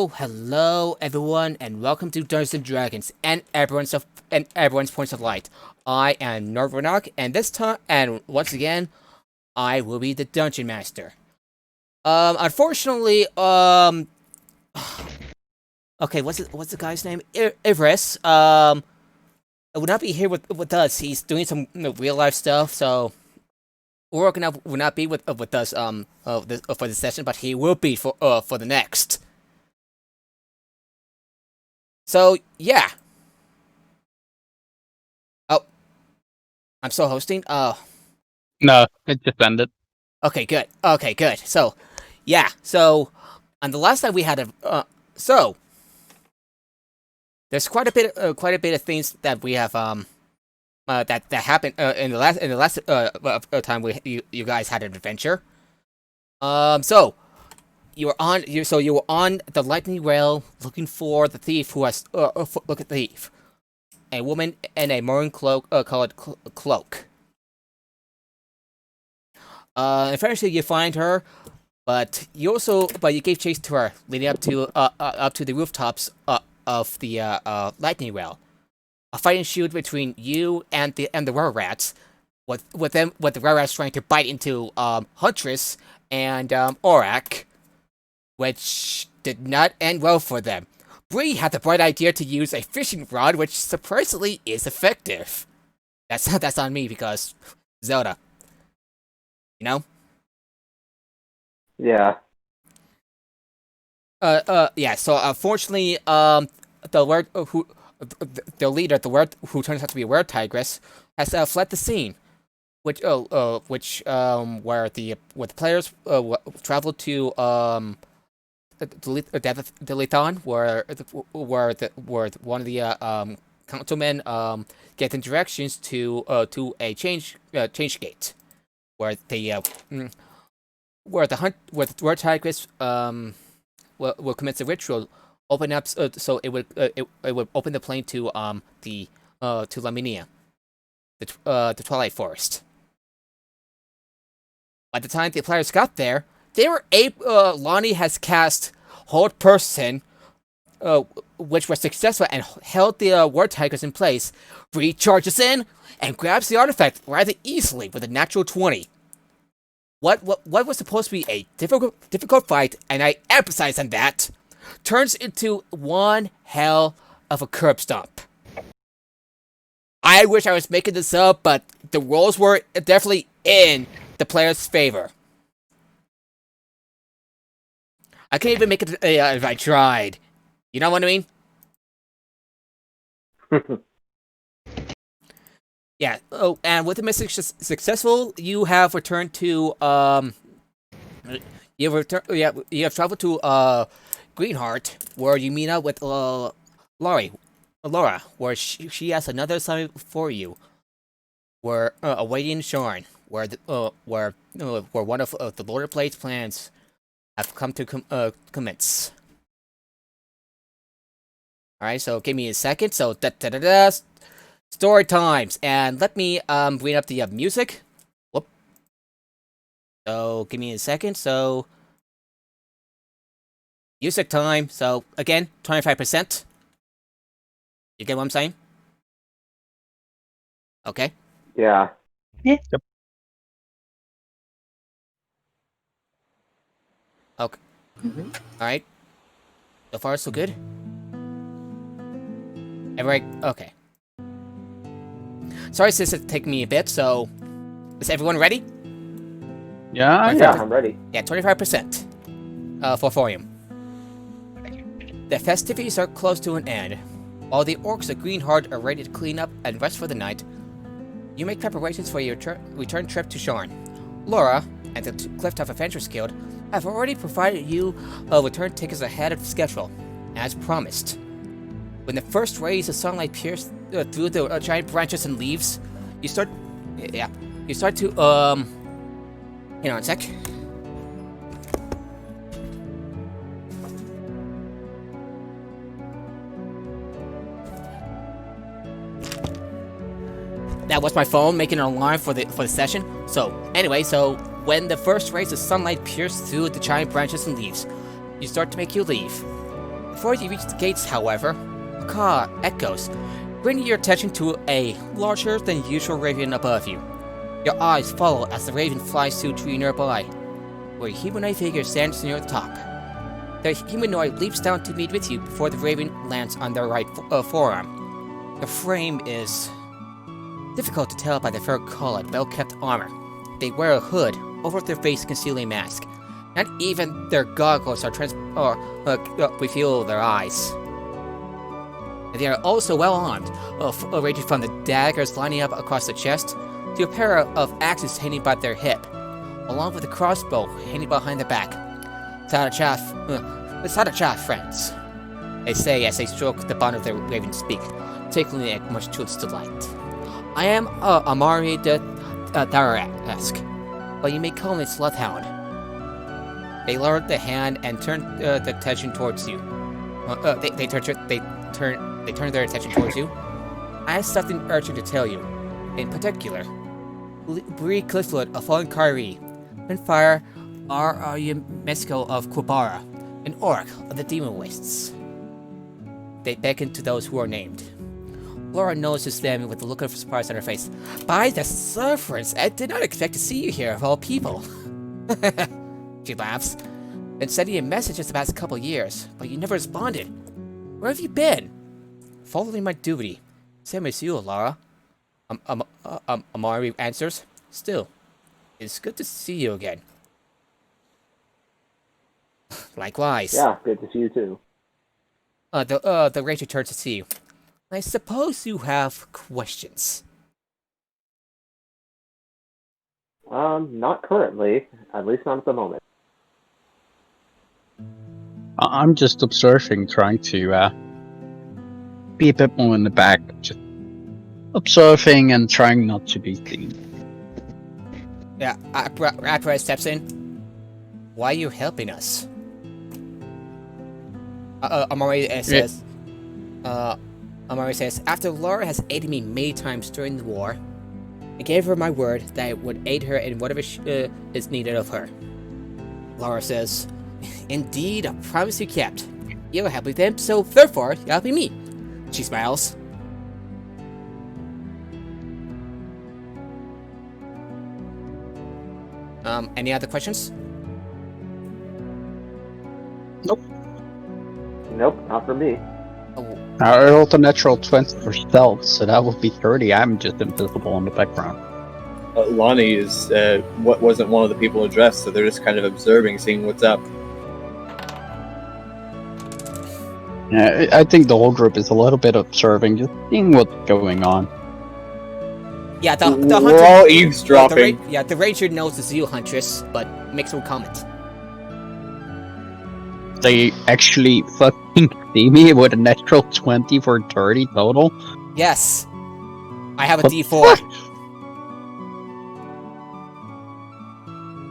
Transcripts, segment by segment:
Oh, hello everyone, and welcome to Dungeons and Dragons and everyone's points of light. I am Norvernok, and this time, and once again, I will be the dungeon master. Unfortunately, okay, what's the guy's name? Ivris, will not be here with us. He's doing some real life stuff, so Urok will not be with us for this session, but he will be for the next. So, yeah. Oh, I'm still hosting? No, it just ended. Okay, good. Okay, good. So, yeah. So, on the last time we had there's quite a bit of things that we have, that happened, in the last time you guys had an adventure. So, you were on the lightning rail looking for the thief who has look at the thief, a woman in a maroon cloak called Cloak. Eventually you find her, but you gave chase to her, leading up to the rooftops of the lightning rail. A fight ensued between you and the were rats, with the were rats trying to bite into Huntress and Aurak, which did not end well for them. Bree had the bright idea to use a fishing rod, which surprisingly is effective. That's on me because Zelda. You know? Yeah. Yeah. So unfortunately, the word the leader, the word who turns out to be a were tigress, has fled the scene. Which where the players traveled to the Lithon, where one of the councilmen getting directions to a change gate, where the word tigress will commence the ritual, open up so it would open the plane to to Laminia, the Twilight Forest. By the time the players got there, Lonnie has cast Hold Person, which was successful and held the Word Tigers in place. Bree charges in and grabs the artifact rather easily with a natural 20. What was supposed to be a difficult fight, and I emphasize on that, turns into one hell of a curb stomp. I wish I was making this up, but the rolls were definitely in the player's favor. I can't even make it if I tried. You know what I mean? Yeah. Oh, and with the mission successful, you have returned to you have traveled to Greenheart, where you meet up with Laura, where she has another assignment for you. We're awaiting Sharn, where one of the Lord of Plague's plans have come to commence. All right, so give me a second. So story times, and let me bring up the music. Whoop. So give me a second. So music time. So again, 25%. You get what I'm saying? Okay. Yeah. Yep. Okay. All right. So far, so good. Everyone, okay. Sorry, since it's taking me a bit. So, is everyone ready? Yeah. Yeah, I'm ready. Yeah, 25%. For Thorium. The festivities are close to an end. While the orcs of Greenheart are ready to clean up and rest for the night, you make preparations for your return trip to Sharn. Laura and the Clifftop Adventurers Guild have already provided you return tickets ahead of schedule, as promised. When the first rays of sunlight pierce through the giant branches and leaves, you start to hang on a sec. That was my phone making an alarm for the session. So anyway, when the first rays of sunlight pierce through the giant branches and leaves, you start to make your leave. Before you reach the gates, however, a caw echoes, bringing your attention to a larger than usual raven above you. Your eyes follow as the raven flies to a tree nearby, where a humanoid figure stands near the top. The humanoid leaps down to meet with you before the raven lands on their right forearm. The frame is difficult to tell by the fur collared, well-kept armor. They wear a hood over their face concealing a mask. Not even their goggles are reveal their eyes. They are also well armed, ranging from the daggers lining up across the chest to a pair of axes hanging by their hip, along with a crossbow hanging behind their back. Sadachaf, friends, they say as they stroke the bottom of their raven's beak, tickling it much to its delight. I am Amari the Taris, but you may call me Sluthound. They lowered the hand and turned the attention towards you. They turned their attention towards you. I have something urgent to tell you. In particular, Bree Cliffwood of Fallen Kari, Pinfire Mexico of Quabara, an orc of the Demon Wastes. They beckon to those who are named. Laura notices them with a look of surprise on her face. By the surfers, I did not expect to see you here of all people. She laughs. Been sending you messages the past couple years, but you never responded. Where have you been? Following my duty. Same as you, Laura. Amari answers. Still, it's good to see you again. Likewise. Yeah, good to see you too. The ranger turns to see you. I suppose you have questions. Not currently. At least not at the moment. I'm just observing, trying to be a bit more in the back. Just observing and trying not to be seen. Yeah, Apra steps in. Why are you helping us? Amari says. Amari says, after Laura has aided me many times during the war, I gave her my word that I would aid her in whatever is needed of her. Laura says, indeed, a promise you kept. You were helping them, so therefore, you're helping me. She smiles. Any other questions? Nope. Nope, not for me. Oh, I rolled a natural 20 for stealth, so that would be 30. I'm just invisible in the background. Lonnie is what wasn't one of the people addressed, so they're just kind of observing, seeing what's up. Yeah, I think the whole group is a little bit observing, just seeing what's going on. yeah, the We're hunter. all eavesdropping. The ranger knows the Zeal Huntress, but makes no comment. They actually fucking see me with a natural 20 for 30 total? Yes. I have a What? D4.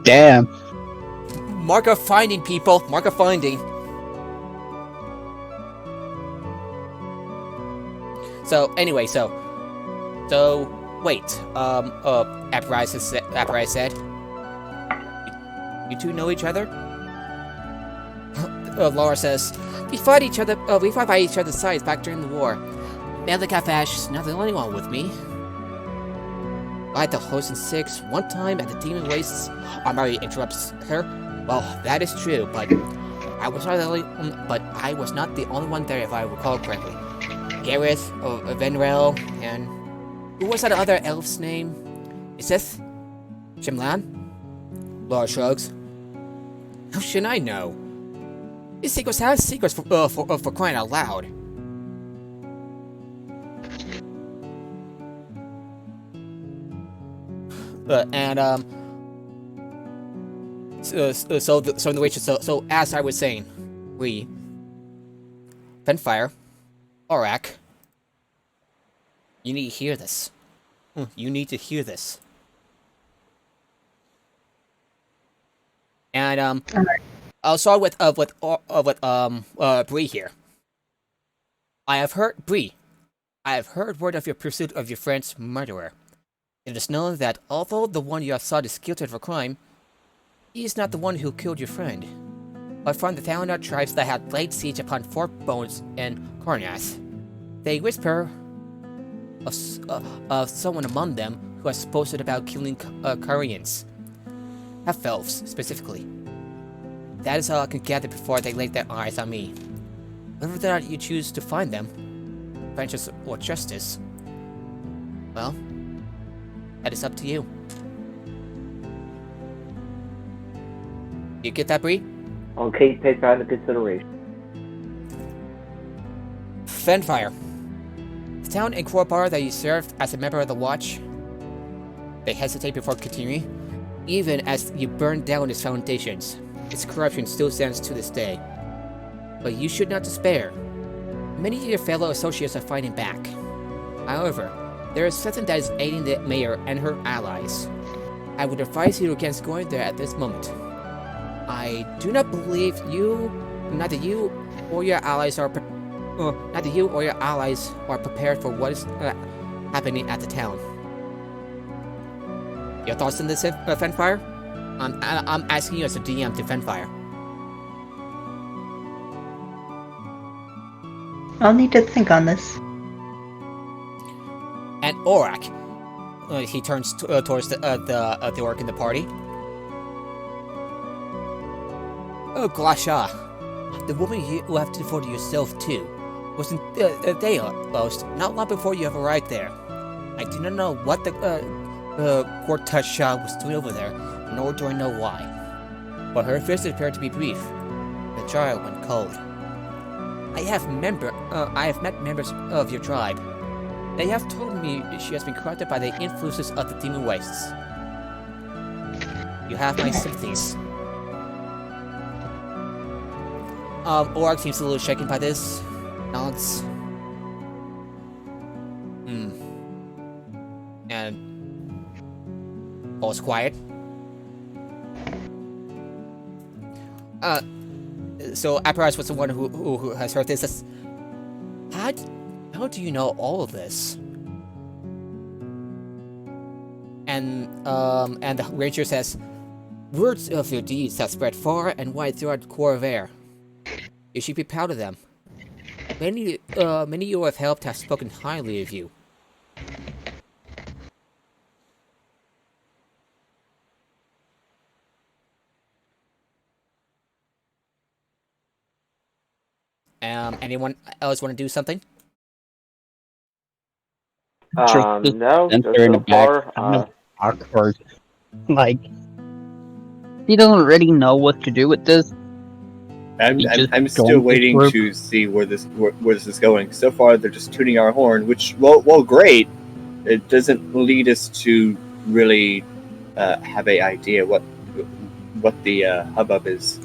Damn. Mark of finding, people. Mark of finding. So, anyway, wait. Apparitus said. You two know each other? Laura says, we fought by each other's sides back during the war. Melikafash is not the only one with me. I had the host in 6 one time at the Demon Wastes. Amari interrupts her. Well, that is true, but I was not the only one there, if I recall correctly. Gareth, Venrel, and who was that other elf's name? Isith? Shimlan? Laura shrugs. How should I know? These secrets have secrets for crying out loud. So as I was saying, we Fenfire, Aurak, you need to hear this. You need to hear this. And I'll start with Bree here. I have heard word of your pursuit of your friend's murderer. It is known that although the one you have sought is guilty of a crime, he is not the one who killed your friend. but from the Thalana tribes that had laid siege upon Fort Bones and Cornath. They whisper of someone among them who has boasted about killing Koreans. Half-elves, specifically. That is all I can gather before they laid their eyes on me. Whether or not you choose to find them, vengeance or justice, well, that is up to you. You get that, Bree? Okay, take that into consideration. Fenfire. The town and core bar that you served as a member of the Watch. They hesitate before continuing. Even as you burn down its foundations, its corruption still stands to this day. But you should not despair. Many of your fellow associates are fighting back. However, there is something that is aiding the mayor and her allies. I would advise you against going there at this moment. I do not believe neither you or your allies are prepared for what is happening at the town. Your thoughts on this, Fenfire? I'm asking you as a DM to Fenfire. I'll need to think on this. And Orak, he turns towards the orc in the party. Oh, Glasha, the woman you have devoted yourself to was in Delos not long before you have arrived there. I do not know what the Gortat Shah was doing over there, nor do I know why. But her visit appeared to be brief. The child went cold. I have met members of your tribe. They have told me she has been corrupted by the influences of the demon wastes. You have my sympathies. Org seems a little shaken by this. Nods. And all's quiet. So Apparatus was the one who has heard this. How do you know all of this? And the Ranger says, words of your deeds have spread far and wide throughout Corvair. You should be proud of them. Many you have helped have spoken highly of you. Anyone else want to do something? No, just Enter in the so back. far. Awkward. Like, he doesn't really know what to do with this. I'm still don't waiting work. to see where this is going. So far, they're just tooting our horn, which, well, great. It doesn't lead us to really have an idea what the hubbub is.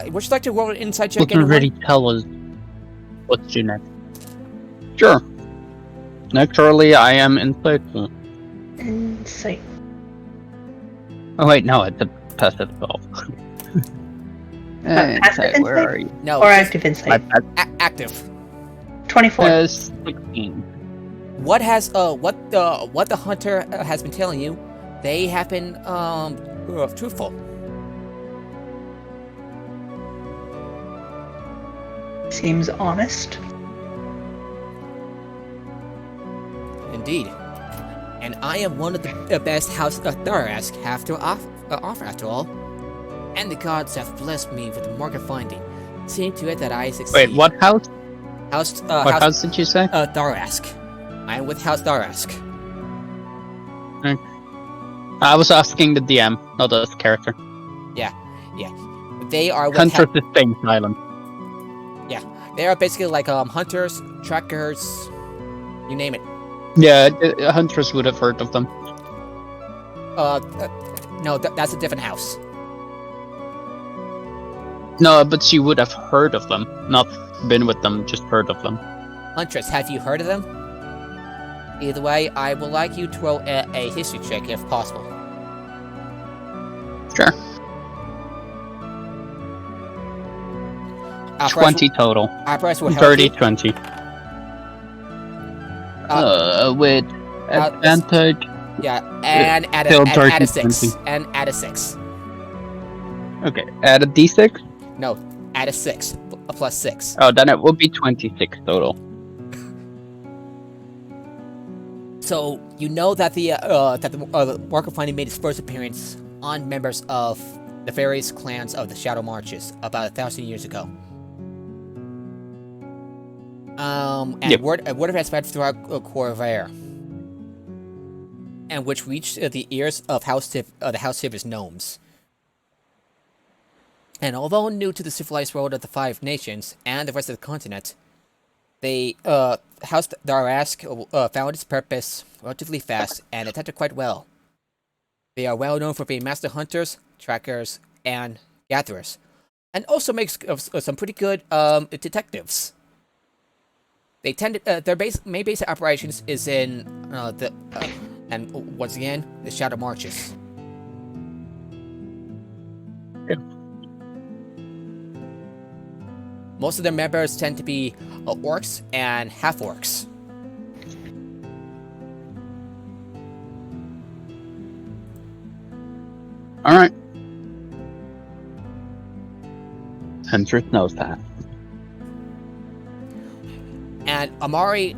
Would you like to roll an insight check? Doesn't really tell us what's to next. Sure. Naturally, I am insightful. Insight. Oh wait, no, it's a passive spell. Passive Where insight? are you? No, Or just active insight? active. 24. 16. What the hunter has been telling you? They have been truthful. Seems honest. Indeed. And I am one of the best House Tharask have to offer after all. And the gods have blessed me with the mark of finding. Seeing to it that I succeed. Wait, what house? What house did you say? Tharask. I am with House Tharask. I was asking the DM, not the character. Yeah. They are with Hunter the same silent. They are basically like hunters, trackers, you name it. Yeah, hunters would have heard of them. No, that's a different house. No, but she would have heard of them, not been with them, just heard of them. Huntress, have you heard of them? Either way, I would like you to roll a history check if possible. Sure. 20 total. Apparatus will help 30, you. 20. With advantage. Yeah, and add Still add a dark 6. 20. And add a 6. Okay, add a d6. No, add a 6. A plus 6. Oh, then it will be 26 total. So you know that the Mark of Finding made its first appearance on members of the various clans of the Shadow Marches about 1,000 years ago. And Yep. word of it spread throughout Corvair, and which reached the ears of the House Tiver's gnomes. And although new to the civilized world of the Five Nations and the rest of the continent, they House Darask found its purpose relatively fast and adapted quite well. They are well known for being master hunters, trackers, and gatherers, and also makes some pretty good detectives. They tend to, their main base of operations is in and once again, the Shadow Marches. Yeah. Most of their members tend to be orcs and half-orcs. Alright. Hendrik knows that. And Amari,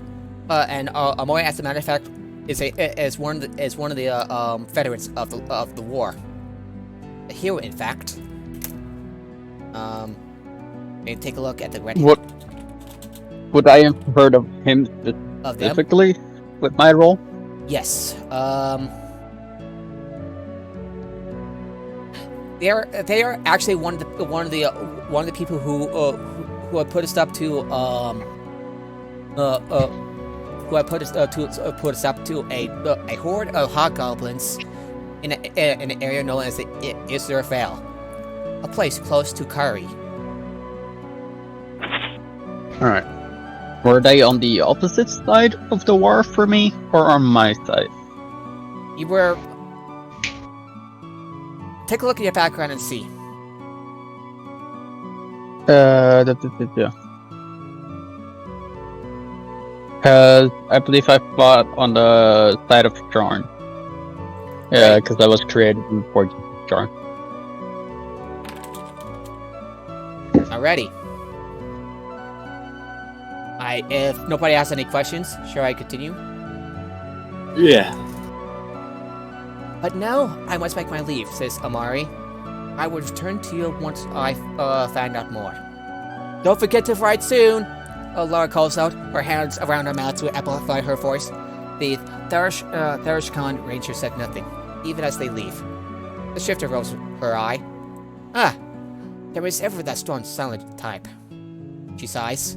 Amari, as a matter of fact, is one of the veterans of the war. A hero, in fact. Maybe take a look at the red. What would I have heard of him Of them? specifically with my role? Yes. They are actually one of the people who had put us up to put us up to a horde of hobgoblins in an area known as the Isler Vale, a place close to Kari. Alright. Were they on the opposite side of the war for me, or on my side? You were. Take a look at your background and see. Because I believe I fought on the side of Jarn. Yeah, because I was created in the Forge of Jarn. Alrighty. If nobody has any questions, shall I continue? Yeah. But now I must make my leave, says Amari. I will return to you once I find out more. Don't forget to write soon! Laura calls out, her hands around her mouth to amplify her voice. The Tharish Khan Ranger said nothing, even as they leave. The shifter rolls her eye. Ah, there is ever that strong silent type. She sighs.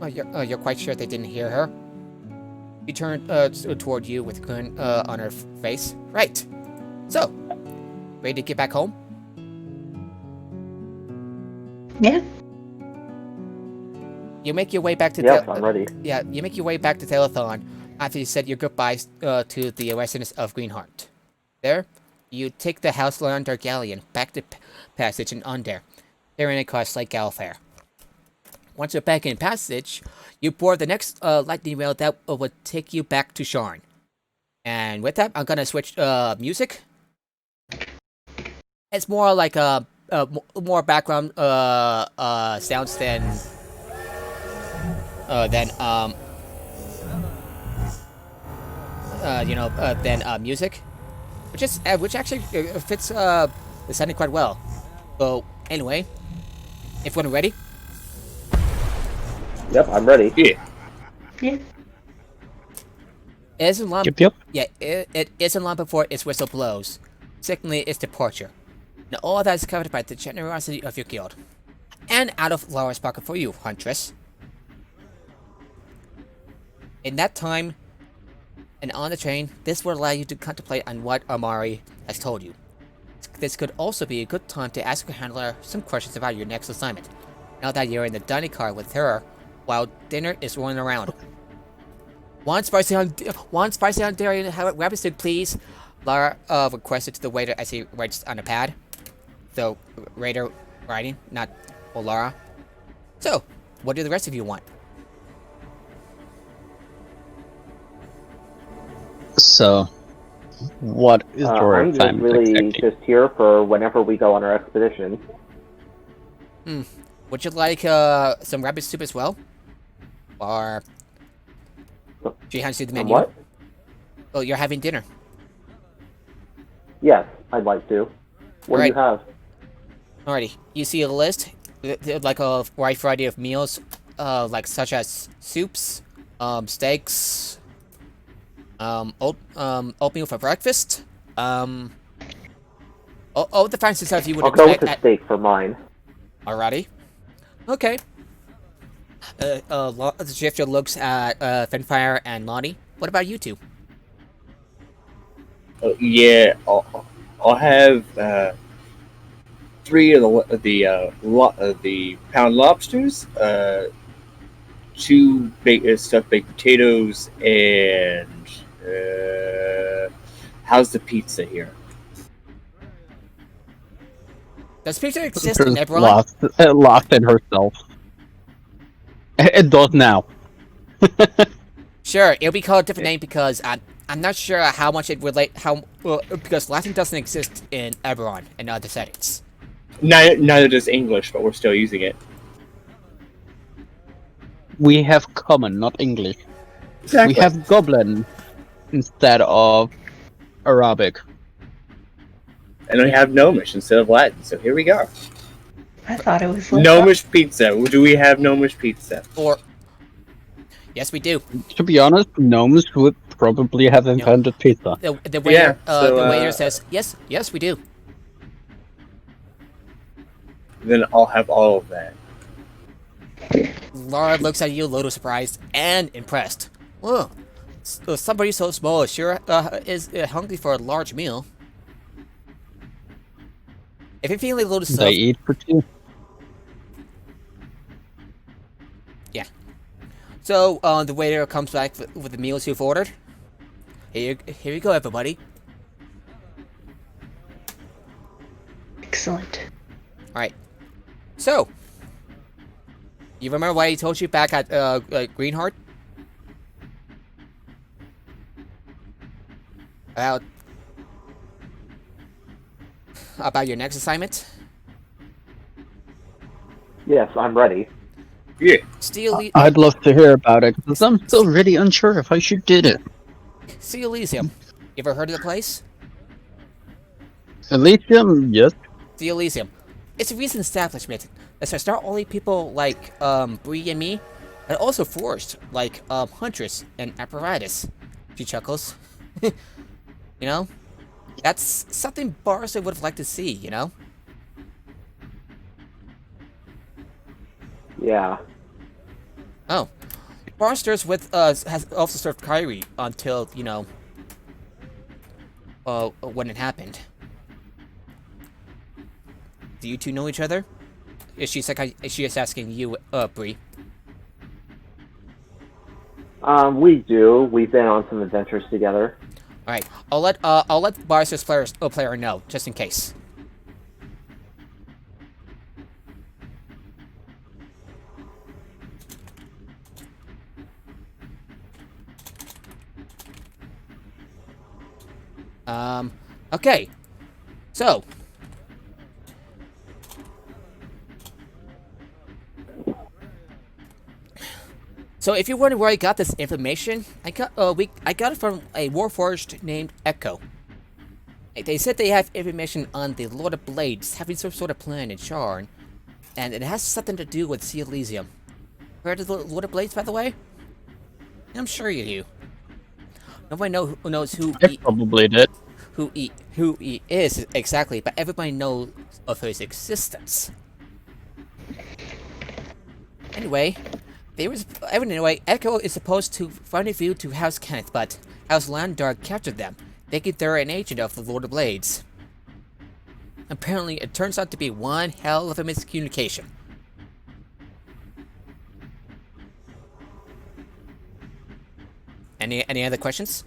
You're quite sure they didn't hear her? She turned toward you with a grin on her face. Right. So, ready to get back home? Yeah. You make your way back to Yes, I'm ready. Yeah, you make your way back to Telethon after you said your goodbyes to the residents of Greenheart. There, you take the House Lander Galleon back to Passage and Under, carrying across Lake Galfair. Once you're back in Passage, you board the next lightning rail that would take you back to Sharn. And with that, I'm gonna switch music. It's more like more background sounds than music, which actually fits the sounding quite well. So anyway, if we're ready. Yep, I'm ready. Yeah. Yeah. It isn't long. Yep. Yeah, it isn't long before its whistle blows, signaling its departure. Now all that is covered by the generosity of your guild, and out of Laura's pocket for you, Huntress. In that time, and on the train, this will allow you to contemplate on what Amari has told you. This could also be a good time to ask your handler some questions about your next assignment, now that you're in the dining car with her, while dinner is rolling around. One spicy on dairy and rabbit stew, please. Lara requested to the waiter as he writes on a pad. So, waiter writing, not Lara. So, what do the rest of you want? So, what is your I'm just plan really exactly? just here for whenever we go on our expedition. Would you like some rabbit soup as well? Or she hands you the menu. What? Oh, you're having dinner. Yes, I'd like to. What do you have? Alrighty, you see a list, like a wide variety of meals, like such as soups, steaks, oatmeal for breakfast, all the fancy stuff you would I'll go with expect. the steak for mine. Alrighty, okay. The shifter looks at Finfire and Lonnie. What about you two? Yeah, I'll have 3 of the pound lobsters, 2 stuffed baked potatoes, and how's the pizza here? Does pizza exist in Eberron? Lost in herself. It does now. Sure, it'll be called a different name because I'm not sure how much it because Latin doesn't exist in Eberron and other settings. Neither does English, but we're still using it. We have common, not English. Exactly. We have goblin instead of Arabic. And we have Gnomish instead of Latin, so here we go. I thought it was like Gnomish pizza. Do we have Gnomish pizza? Or yes, we do. To be honest, gnomes would probably have invented pizza. The waiter, so, the waiter says yes, we do. Then I'll have all of that. Laura looks at you a little surprised and impressed. Whoa, somebody so small sure is hungry for a large meal. If you're feeling a little They stuffed, eat for 2. so the waiter comes back with the meals you've ordered. Here you go, everybody. excellent. All right. So, you remember what I told you back at Greenheart? About your next assignment? Yes, I'm ready. Yeah. I'd love to hear about it, because I'm still really unsure if I should do it. Sea Elysium. You ever heard of the place? Elysium, yes. Sea Elysium. It's a recent establishment that's not only people like Bree and me, but also forced like Huntress and Apparatus. She chuckles. You know, that's something Barca would have liked to see. You know. Yeah. Oh, Barsters with has also served Kyrie until when it happened. Do you two know each other? Is she just asking you, Bree? We do. We've been on some adventures together. All right, I'll let Barsters player know just in case. Okay. So if you're wondering where I got this information, I got it from a warforged named Echo. They said they have information on the Lord of Blades having some sort of plan in Sharn, and it has something to do with Sea Elysium. Heard of the Lord of Blades, by the way? I'm sure you do. Nobody knows who I probably did. who he is exactly, but everybody knows of his existence. Anyway, Echo is supposed to rendezvous to House Kenneth, but House Landar captured them, thinking they're an agent of the Lord of Blades. Apparently, it turns out to be one hell of a miscommunication. Any other questions?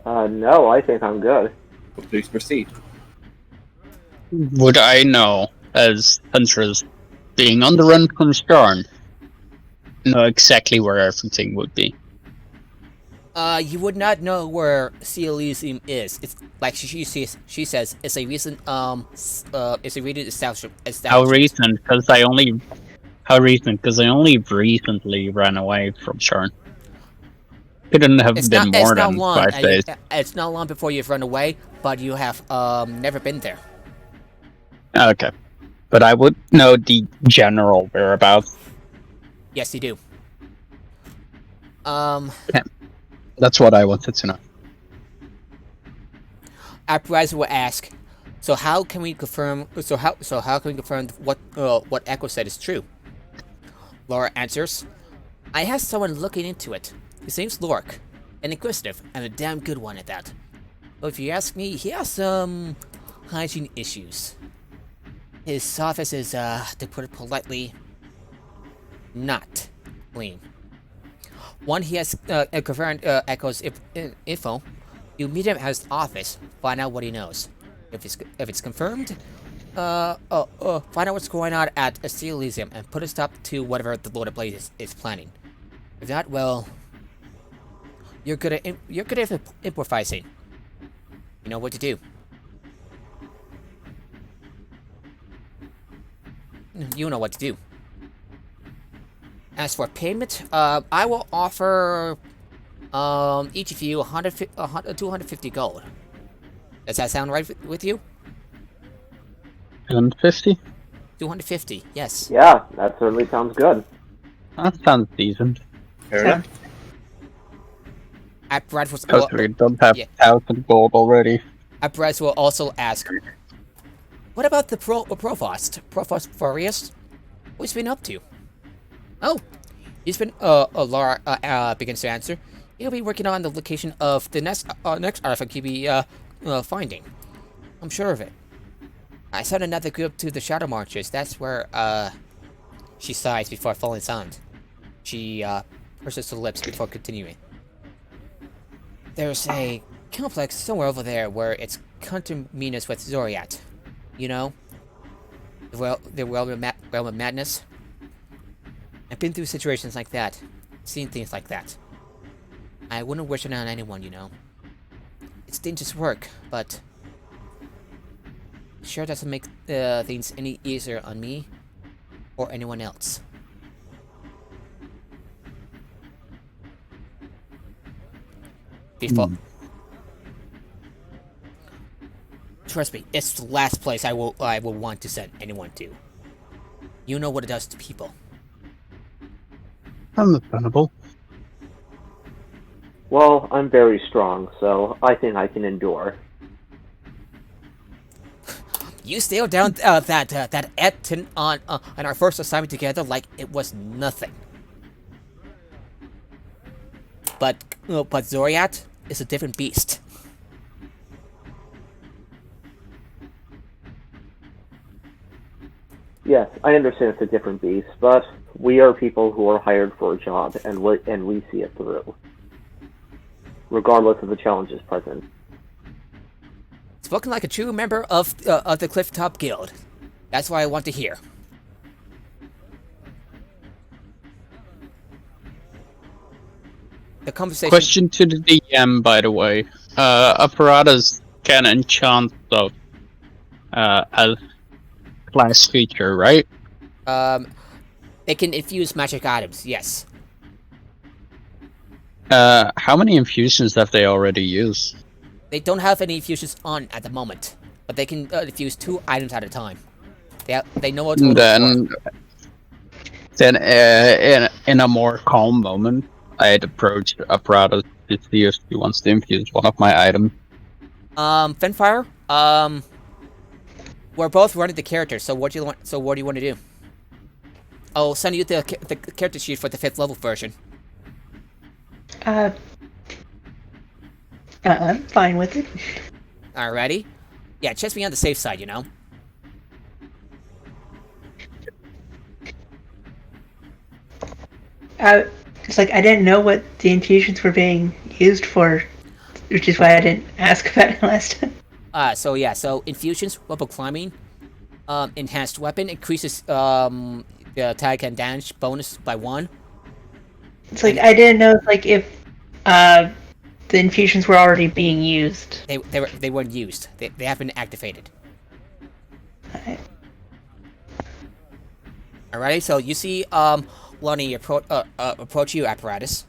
No, I think I'm good. Please proceed. Would I know, as Huntress, being on the run from Starn, know exactly where everything would be? You would not know where Sea Elysium is. It's like she says it's a recent it's a recent How establishment. recent? Because I only recently ran away from Sharn. Couldn't have been It's more not than long. 5 days. It's not long before you've run away, but you have never been there. Okay. But I would know the general whereabouts. Yes, you do. That's what I wanted to know. Uprising will ask, so how can we confirm? So how can we confirm what Echo said is true? Laura answers, I have someone looking into it. His name's Lork, an inquisitive and a damn good one at that. But if you ask me, he has some hygiene issues. His office is, to put it politely, not clean. One, he has confirmed Echo's info. You meet him at his office, find out what he knows. If it's confirmed, find out what's going on at a Sea Elysium and put a stop to whatever the Lord of Blades is planning. If not, well, you're good at improvising. You know what to do. You know what to do. As for payment, I will offer each of you 250 gold. Does that sound right with you? 150? 250, yes. Yeah, that certainly sounds good. That sounds decent. Fair enough. Bradford's Because we don't have yeah. 1,000 gold already. Bradford will also ask, what about the Provost Furious? What's he been up to? Oh, he's been, Laura, begins to answer. He'll be working on the location of the next artifact he'll be, finding. I'm sure of it. I sent another group to the Shadow Marches. That's where, she sighs before falling silent. She, purses her lips before continuing. There's a complex somewhere over there where it's conterminous with Zoriat. You know? The realm of madness. I've been through situations like that. Seen things like that. I wouldn't wish it on anyone, you know. It's dangerous work, but sure doesn't make things any easier on me or anyone else. Before, trust me, it's the last place I will want to send anyone to. You know what it does to people. Understandable. Well, I'm very strong, so I think I can endure. You sailed down that Eton on our first assignment together like it was nothing. But Zoriat is a different beast. Yes, I understand it's a different beast, but we are people who are hired for a job, and we see it through, regardless of the challenges present. Spoken like a true member of the Clifftop Guild. That's what I want to hear. The conversation. Question to the DM, by the way. Apparatus can enchant stuff as class feature, right? They can infuse magic items. Yes. How many infusions have they already used? They don't have any infusions on at the moment, but they can infuse 2 items at a time. They know what. Then, in a more calm moment, I'd approach Apparatus to see if he wants to infuse one of my items. Finfire. We're both running the characters. So what do you want? So what do you want to do? I'll send you the character sheet for the 5th level version. I'm fine with it. Alrighty. Yeah, just be on the safe side, you know. It's like I didn't know what the infusions were being used for, which is why I didn't ask about it last time. So infusions, weapon climbing, enhanced weapon increases the attack and damage bonus by 1. It's like I didn't know like if the infusions were already being used. They weren't used. They have been activated. Alright. Alrighty, so you see Lonnie approach you, apparatus.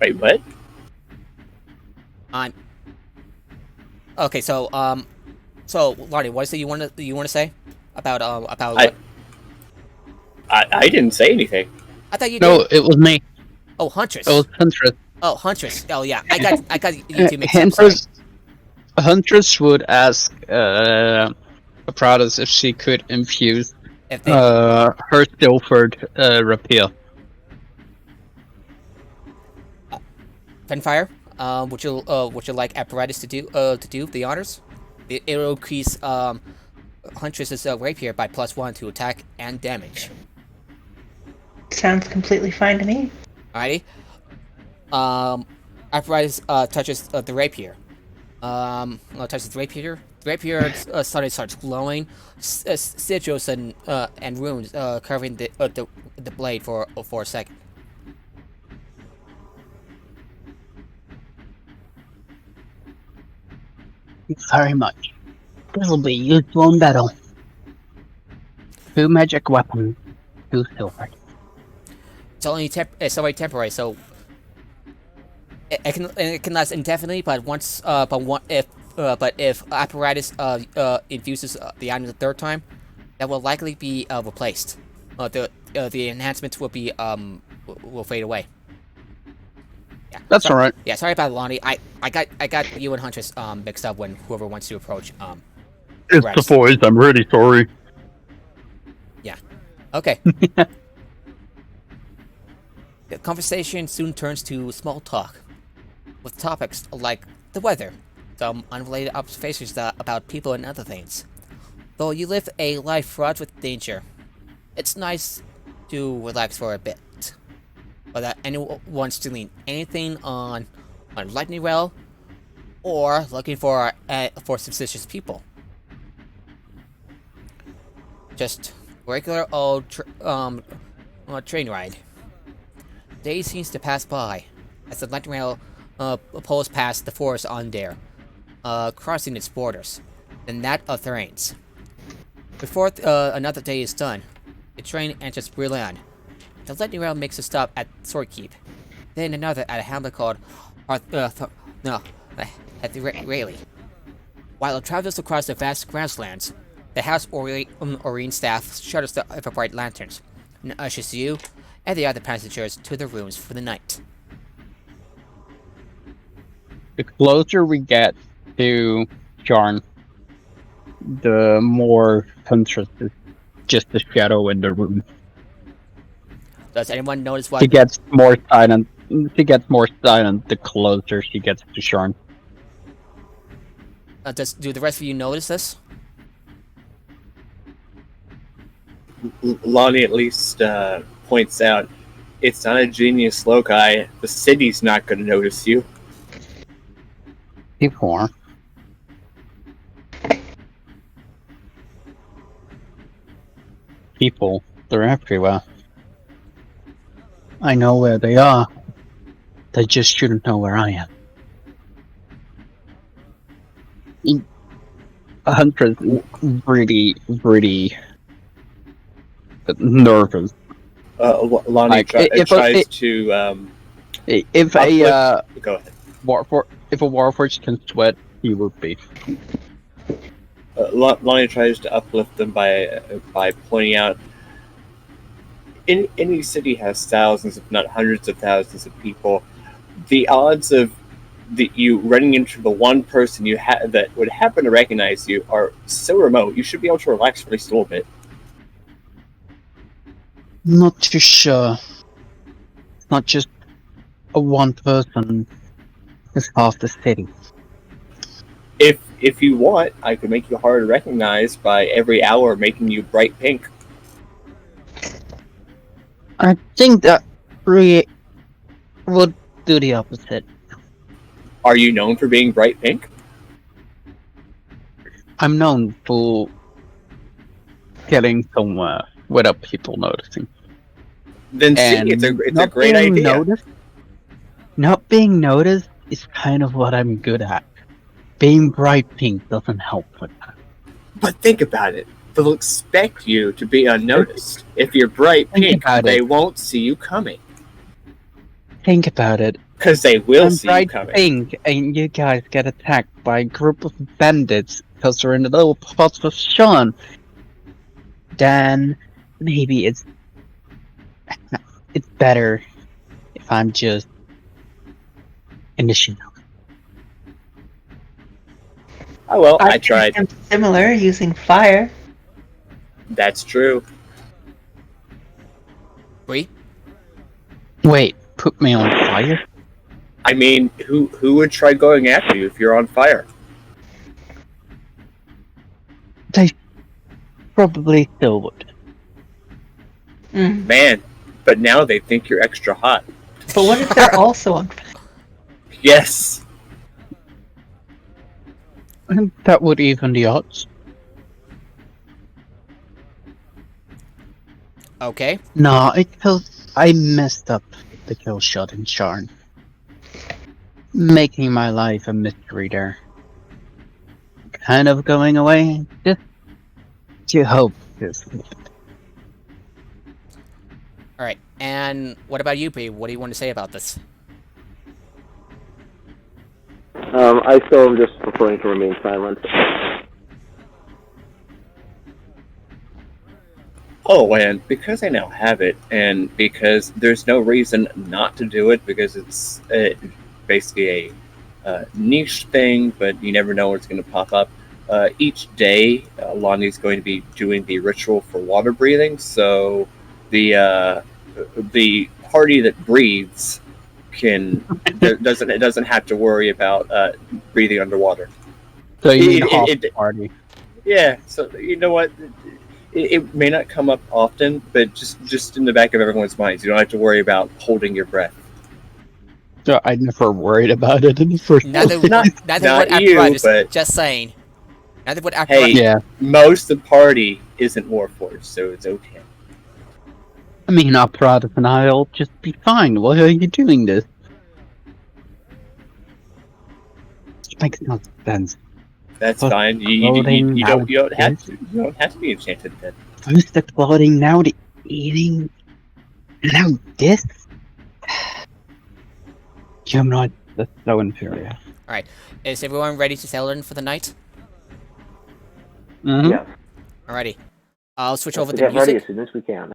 Wait, what? Okay, so Lonnie, what is it you want to say about I didn't say anything. I thought you No, did. it was me. Oh, Huntress. It was Huntress. Oh, Huntress. Oh yeah, I got you two mixed up. Sorry. Huntress would ask Apparatus if she could infuse If they, her Silford rapier. Fenfire, would you like apparatus to do the honors? It will increase Huntress's rapier by +1 to attack and damage. Sounds completely fine to me. Alrighty. Apparatus touches the rapier. Touches the rapier. The rapier suddenly starts glowing. Sigils and runes covering the blade for a second. Very much. This will be useful in battle. 2 magic weapons, 2 silver. It's only temporary, so it can last indefinitely. But if apparatus infuses the item the third time, that will likely be replaced. The enhancements will fade away. Yeah, That's alright. Yeah, sorry about it, Lonnie. I got you and Huntress mixed up when whoever wants to approach It's Rest. the voice, I'm really sorry. Okay. The conversation soon turns to small talk, with topics like the weather, some unrelated observations about people and other things. Though you live a life fraught with danger, it's nice to relax for a bit, without anyone stealing anything on Lightning Rail, or looking for suspicious people. Just regular old train ride. Day seems to pass by as the Lightning Rail pulls past the forest on there, crossing its borders, and that of Thrains. Before another day is done, the train enters Brillion. The Lightning Rail makes a stop at Swordkeep, then another at a hamlet called at the Rayleigh. While it travels across the vast grasslands, the House Orine staff shutters the ever-bright lanterns and ushers you and the other passengers to their rooms for the night. The closer we get to Jarn, the more Huntress is just a shadow in the room. Does anyone notice what? She gets more silent. The closer she gets to Jarn. Do the rest of you notice this? Lonnie at least points out it's not a genius loci. The city's not going to notice you. People are. People, they're everywhere. I know where they are. They just shouldn't know where I am. Huntress is really nervous. Lonnie Like, tries to. If Go ahead. if a Warforged can sweat, he would be. Lonnie tries to uplift them by pointing out any city has thousands, if not hundreds of thousands of people. The odds of you running into the one person that would happen to recognize you are so remote. You should be able to relax at least a little bit. Not too sure. It's not just a one person. It's half the city. If you want, I could make you hard to recognize by every hour making you bright pink. I think that really would do the opposite. Are you known for being bright pink? I'm known for getting somewhere without people noticing. Then see, And it's a not great being idea. Not being noticed is kind of what I'm good at. Being bright pink doesn't help with that. But think about it. They'll expect you to be unnoticed. If you're bright Think pink, about they it. won't see you coming. Think about it. Because they will I'm see you bright coming. pink, and you guys get attacked by a group of bandits because they're in the little pots with Sean. Then maybe it's better if I'm just in the shadow. Oh well, I did tried. something similar using fire. That's true. Bree? Wait, put me on fire? I mean, who would try going after you if you're on fire? They probably still would. Mm. Man, but now they think you're extra hot. But what if they're also on fire? Yes. And that would even the odds. Okay. No, because I messed up the kill shot in Sharn. Making my life a mystery there. Kind of going away, just to hope this. Alright. And what about you, Bree? What do you want to say about this? I still am just preferring to remain silent. Oh, and because I now have it, and because there's no reason not to do it, because it's basically a niche thing, but you never know what's going to pop up. Each day, Lonnie's going to be doing the ritual for water breathing, so the party that breathes doesn't have to worry about breathing underwater. So you need It- a party. Yeah, so you know what? It may not come up often, but just in the back of everyone's minds, you don't have to worry about holding your breath. So I never worried about it in the first Neither place. would you, apparatus, but- just saying. Neither would Hey, apparatus. Yeah, Most of the party isn't Warforged, so it's okay. I mean, apparatus and I'll just be fine. Why are you doing this? It makes no sense. That's But fine. You floating don't have now to. You don't have to be enchanted then. First exploding, now the eating, and now this? Humanoid, that's so inferior. Alright. Is everyone ready to settle in for the night? Mm-hmm. Yes. Alrighty. I'll switch Let's over to get ready music. as soon as we can.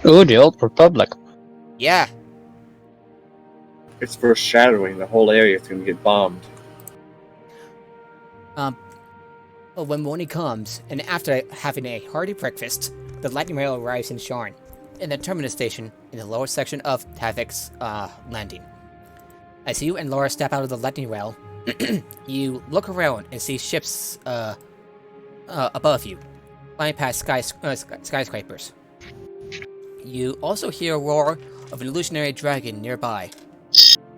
Oh, the Old Republic. Yeah. It's foreshadowing the whole area is going to get bombed. Well, when morning comes, and after having a hearty breakfast, the lightning rail arrives in Sharn, in the terminus station in the lower section of Tavik's landing. As you and Laura step out of the lightning rail, you look around and see ships above you, flying past skyscrapers. You also hear a roar of an illusionary dragon nearby.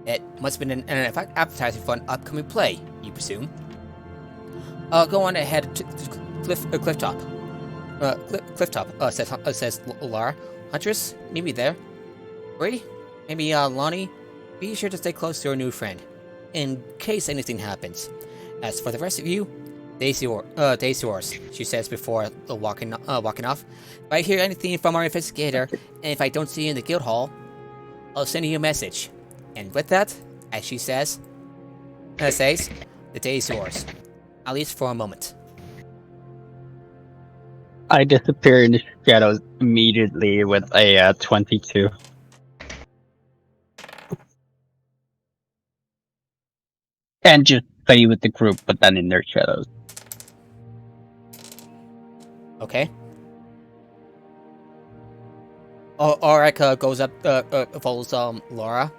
It must have been an appetizer for an upcoming play, you presume. Go on ahead to Clifftop. Clifftop, says Lara. Huntress, meet me there. Bree, maybe Lonnie, be sure to stay close to your new friend, in case anything happens. As for the rest of you, day's yours, she says before walking off. If I hear anything from our investigator, and if I don't see you in the guild hall, I'll send you a message. And with that, as she says, the day is yours. At least for a moment. I disappear in the shadows immediately with a 22. And just stay with the group, but then in their shadows. Okay. Aurek goes up, follows Laura.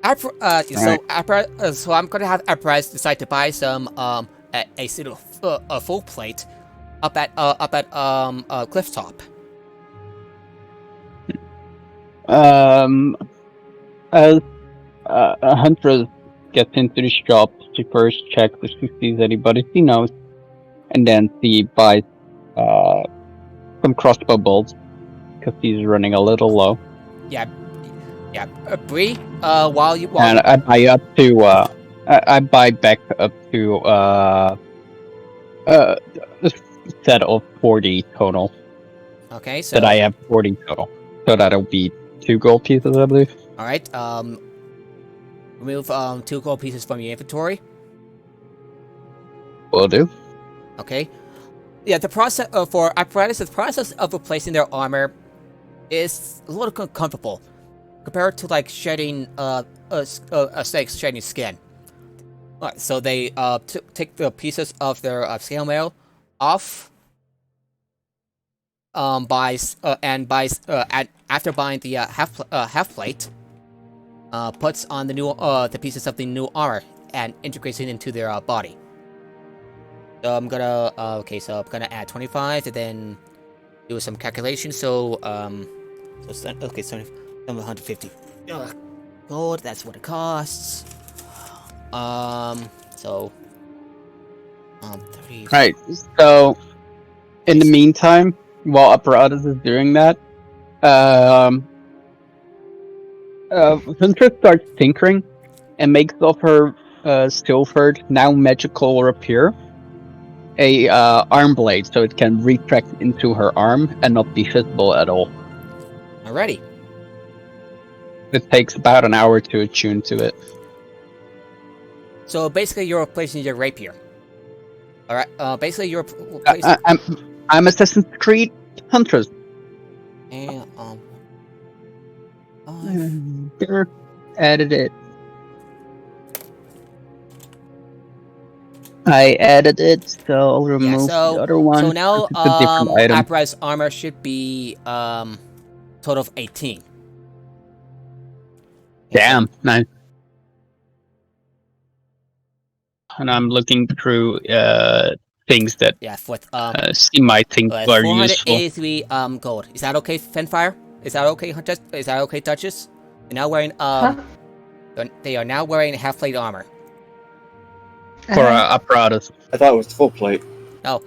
So I'm gonna have Apparatus decide to buy some a sort of a full plate up at Clifftop. As Huntress gets into the shop, she first checks if she sees anybody she knows, and then she buys some crossbow bolts because he's running a little low. Yeah. Bree, while you And I buy up to I buy back up to a set of 40 total. okay, so That I have 40 total. So that'll be 2 gold pieces, I believe. all right, remove 2 gold pieces from your inventory. Will do. Okay. Yeah, the process for apparatus, the process of replacing their armor is a little uncomfortable compared to like shedding a snake shedding skin. Alright, so they take the pieces of their scale mail off. After buying the half plate, puts on the new the pieces of the new armor and integrates it into their body. So I'm gonna so I'm gonna add 25 and then do some calculations. So 750 gold. That's what it costs. 30. Right. So, in the meantime, while apparatus is doing that, Huntress starts tinkering and makes of her Silvered, now magical rapier, a arm blade, so it can retract into her arm and not be visible at all. Alrighty. It takes about an hour to attune to it. So basically, you're replacing your rapier. All right. Basically, you're replacing. I'm Assassin's Creed Huntress. And Sure. Added it. I added it, so I'll remove the other one. So now, It's a different item. apparatus armor should be total of 18. Damn, nice. And I'm looking through things that Yeah, with seem I think are useful. 483 gold. Is that okay, Fenfire? Is that okay, Huntress? Is that okay, Duchess? They're now wearing they are now wearing half plate armor. For apparatus. I thought it was full plate. No,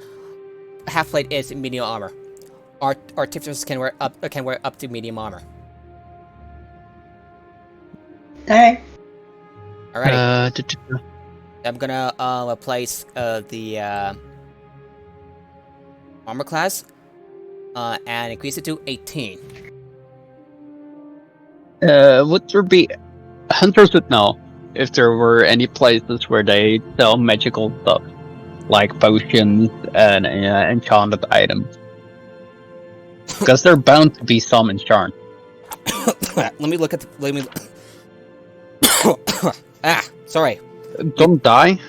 half plate is medium armor. Artificers can wear up to medium armor. Alright. Alright. I'm gonna replace the armor class and increase it to 18. Would there be Hunters would know if there were any places where they sell magical stuff, like potions and enchanted items. Because there are bound to be some in Sharn. Let me look at the. Let me. Sorry. Don't die.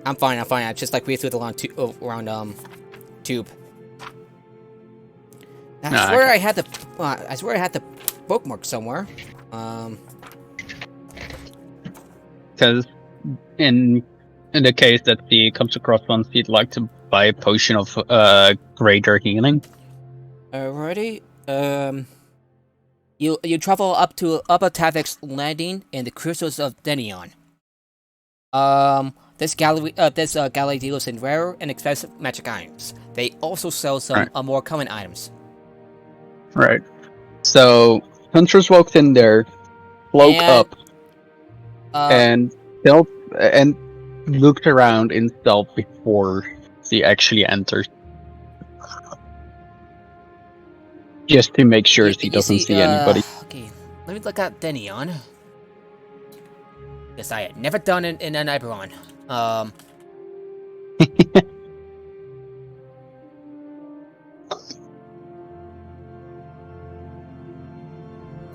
I'm fine. I just like read through the long tube. I swear I had the. I swear I had the bookmark somewhere. Because in the case that he comes across one, he'd like to buy a potion of greater healing. Alrighty. You travel up to Upper Tavik's landing in the crystals of Denion. This gallery deals in rare and expensive magic items. They also sell some more common items. Right. So Huntress walked in there, cloak up, and stealth and looked around in stealth before she actually enters. Just to make sure he doesn't see anybody. Okay, let me look at Denion. Yes, I had never done it in an Eberron.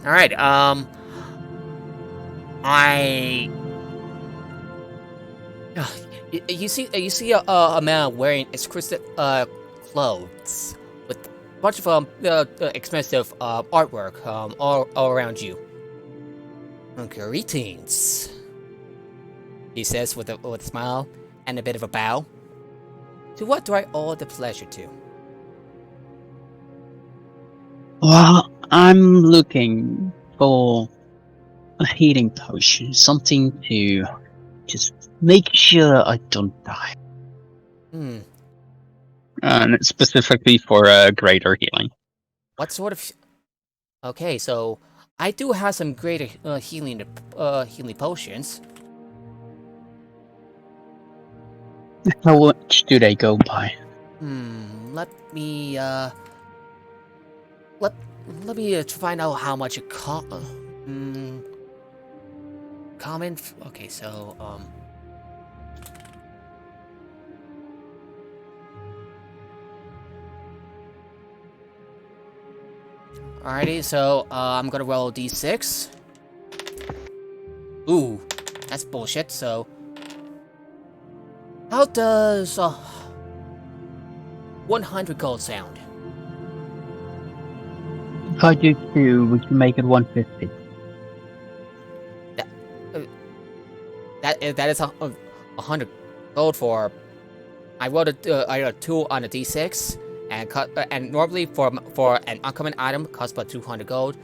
Alright, you see a man wearing exquisite clothes with a bunch of expensive artwork all around you. Greetings, he says with a smile and a bit of a bow. To what do I owe the pleasure to? Well, I'm looking for a healing potion, something to just make sure I don't die. and specifically for greater healing. What sort of? Okay, so I do have some greater healing potions. How much do they go by? Let me let me find out how much it common. Okay, so Alrighty, so I'm gonna roll a d6. Ooh, that's bullshit. So, how does 100 gold sound? If I do 2, we can make it 150. That is 100 gold for. I rolled a 2 on a d6. And normally for an uncommon item costs about 200 gold.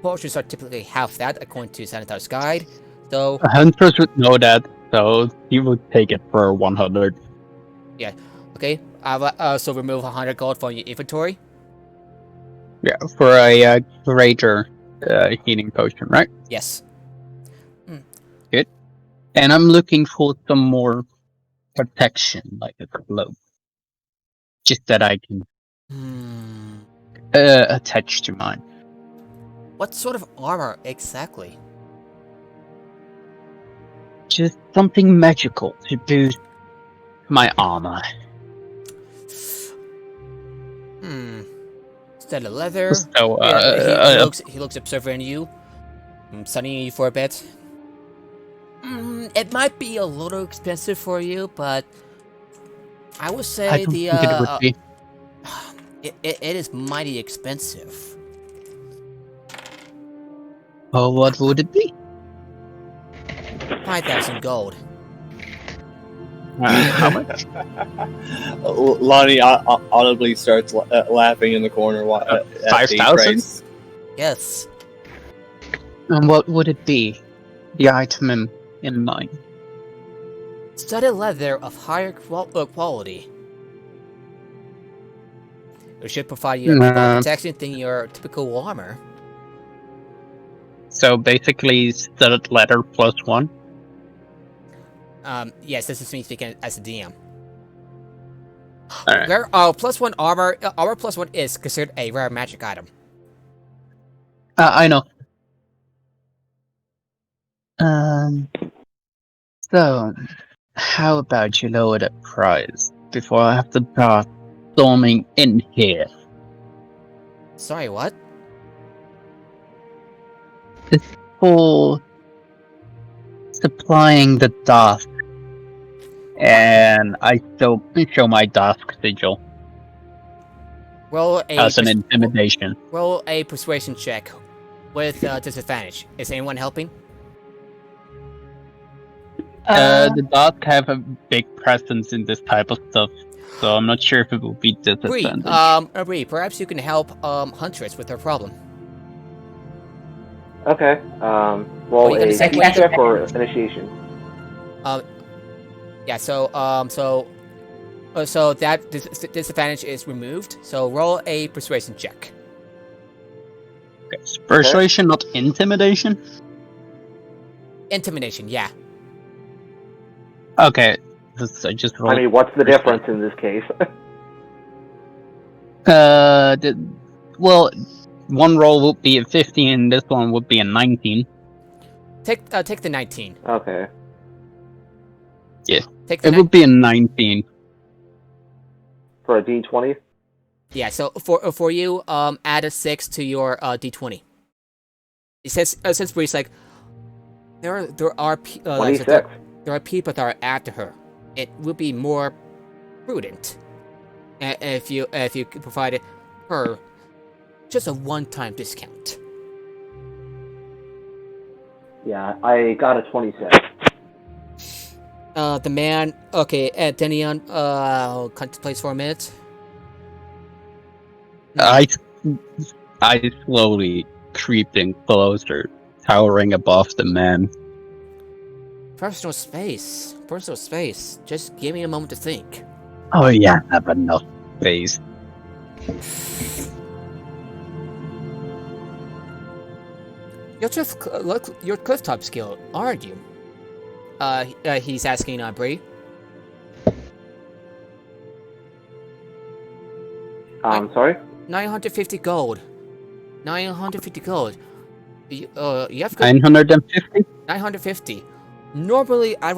Potions are typically half that according to Sanitar's guide. So Hunters would know that, so he would take it for 100. yeah, okay. So remove 100 gold from your inventory. Yeah, for a greater healing potion, right? Yes. Good. And I'm looking for some more protection, like a globe. Just that I can attach to mine. What sort of armor exactly? Just something magical to boost my armor. Instead of leather. So, he looks observant of you, studying you for a bit. It might be a little expensive for you, but I would say I don't think it would be. It is mighty expensive. Oh, what would it be? 5,000 gold. How much? Lonnie audibly starts laughing in the corner. 5,000? Yes. And what would it be? The item in mine. Studded leather of higher quality. It should provide you more protection than your typical armor. So basically, studded leather +1. Yes, this is me speaking as a DM. Alright. Rare +1 armor. Armor +1 is considered a rare magic item. I know. So, how about you lower the price before I have to start storming in here? Sorry, what? It's for supplying the dusk, and I still show my dusk sigil Roll as an intimidation. Roll a persuasion check with disadvantage. Is anyone helping? The dusk have a big presence in this type of stuff, so I'm not sure if it will be disadvantage. Bree, perhaps you can help Huntress with her problem. Okay. Roll you a gonna say check or initiation. Yeah. So that disadvantage is removed. So roll a persuasion check. Okay, so persuasion, not intimidation. Oh. Okay, Intimidation, yeah. I just rolled. I mean, what's the difference in this case? Well, one roll would be a 15, and this one would be a 19. Take the 19. Okay. Yeah, Take the it would be a 19. For a D20? Yeah, so for you, add a 6 to your D20. It says since Bree's like there are people that are after her. It would be more prudent if you provided her just a one-time discount. Yeah, I got a 26. The man, okay, Denion, contemplates for a minute. I slowly creeping closer, towering above the man. Personal space. Just give me a moment to think. Oh yeah, I have enough phase. You're clifftop skill, aren't you? He's asking Bree. I'm sorry? 950 gold. 950 gold. You have 950? 950. Normally, I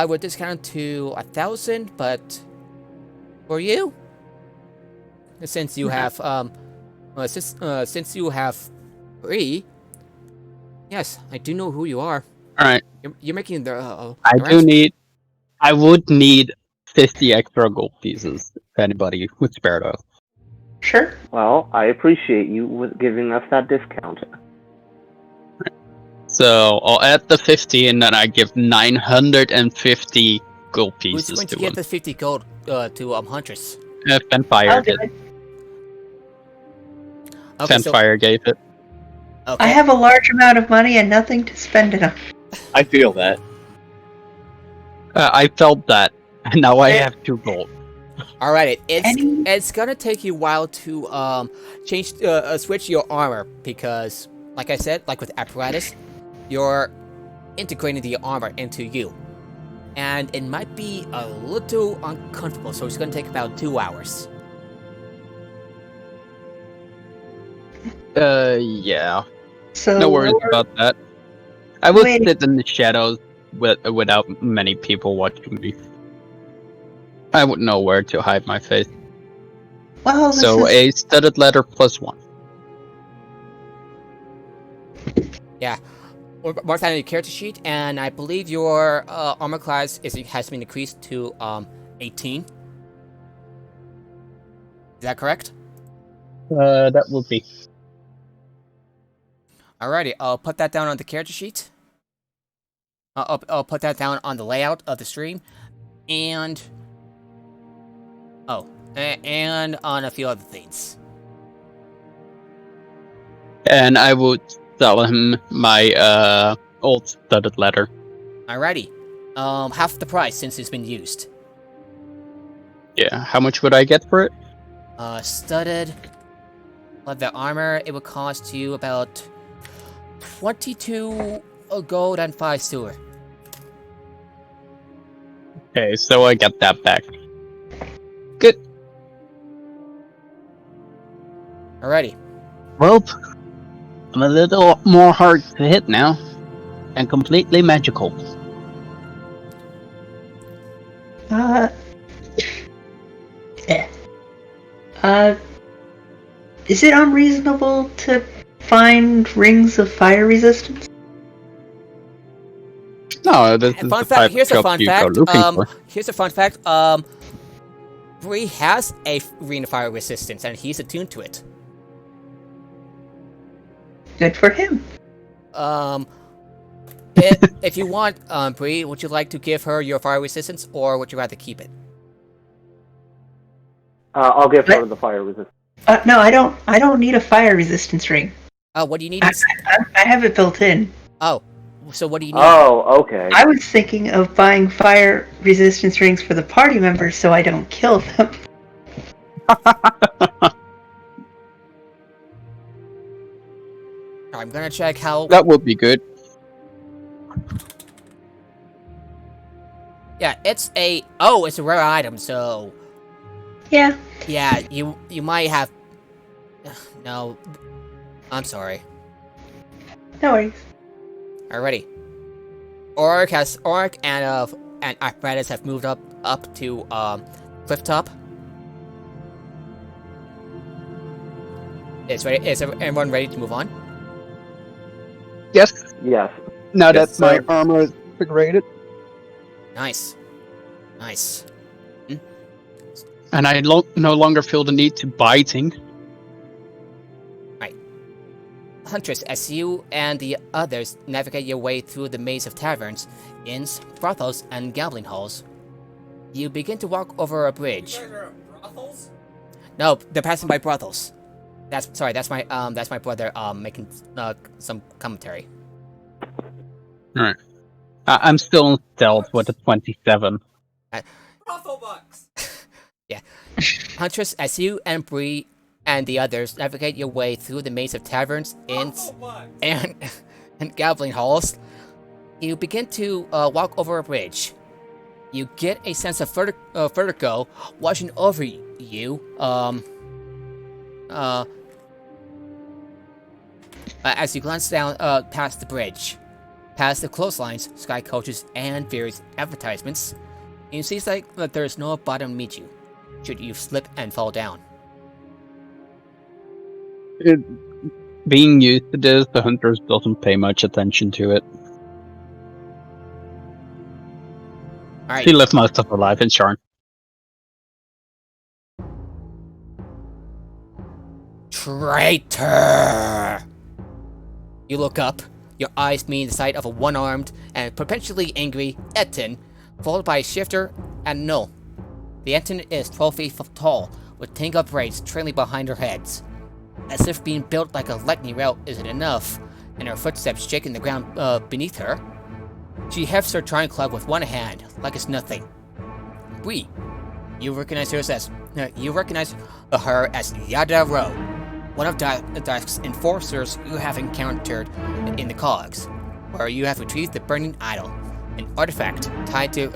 would discount to 1,000, but for you, since you have since you have 3, yes, I do know who you are. All right. You're making the. I would need 50 extra gold pieces if anybody would spare those. Sure. Well, I appreciate you with giving us that discount. So I'll add the 50 and then I give 950 gold Who's pieces going to to get him. the 50 gold to Huntress? Fenfire I'll do did. it. Okay, so Fenfire gave it. okay. I have a large amount of money and nothing to spend it on. I feel that. I felt that, and now I have 2 gold. Alright, Any- it's gonna take you a while to switch your armor because, like I said, like with apparatus, you're integrating the armor into you, and it might be a little uncomfortable. So it's gonna take about 2 hours. Yeah. So No worries about that. I would Wait. sit in the shadows without many people watching me. I would know where to hide my face. Well, this So is, a studded letter +1. Mark that on your character sheet, and I believe your armor class has been increased to 18. Is that correct? That would be. Alrighty, I'll put that down on the character sheet. I'll put that down on the layout of the stream, and and on a few other things. And I would sell him my old studded letter. Alrighty, half the price since it's been used. Yeah, how much would I get for it? Studded leather armor. It would cost you about 22 gold and 5 silver. Okay, so I get that back. Good. Alrighty. Well, I'm a little more hard to hit now, and completely magical. Is it unreasonable to find rings of fire resistance? No, this is Fun the fact. type Here's of a job fun you fact. go looking for. Here's a fun fact. Bree has a ring of fire resistance, and he's attuned to it. Good for him. If you want, Bree, would you like to give her your fire resistance, or would you rather keep it? I'll give her the fire resistance. No, I don't. I don't need a fire resistance ring. Oh, what do you need? I have it built in. Oh, so what do you need? Oh, okay. I was thinking of buying fire resistance rings for the party members so I don't kill them. I'm gonna check how. That would be good. Yeah, it's a rare item, so Yeah. yeah, you might have. No, I'm sorry. No worries. Alrighty. Orc and apparatus have moved up to clifftop. Is everyone ready to move on? Yes. Yes. Now Yes, that my sir. armor is upgraded, Nice. and I no longer feel the need to buy things. Huntress, as you and the others navigate your way through the maze of taverns, inns, brothels, and gambling halls, you begin to walk over a bridge. Brothels? No, they're passing by brothels. That's my brother making some commentary. Alright. I'm still in stealth with a 27. Brothel bucks! Huntress, as you and Bree and the others navigate your way through the maze of taverns, inns, and gambling halls, you begin to walk over a bridge. You get a sense of vertigo washing over you. As you glance down past the bridge, past the clotheslines, sky coaches, and various advertisements, and it seems like that there is no bottom to meet you, should you slip and fall down. Being used to this, the hunters doesn't pay much attention to it. All right. She lived most of her life in Sharn. Traitor! You look up, your eyes meet the sight of a one-armed and perpetually angry Etten, followed by a shifter and Null. The Etten is 12 feet tall, with tangled braids trailing behind her heads. As if being built like a lightning rail isn't enough, and her footsteps shaking the ground beneath her, she hefts her trying club with one hand, like it's nothing. Bree, you recognize her as Yada Ro, one of Dark's enforcers you have encountered in the cogs, where you have retrieved the burning idol, an artifact tied to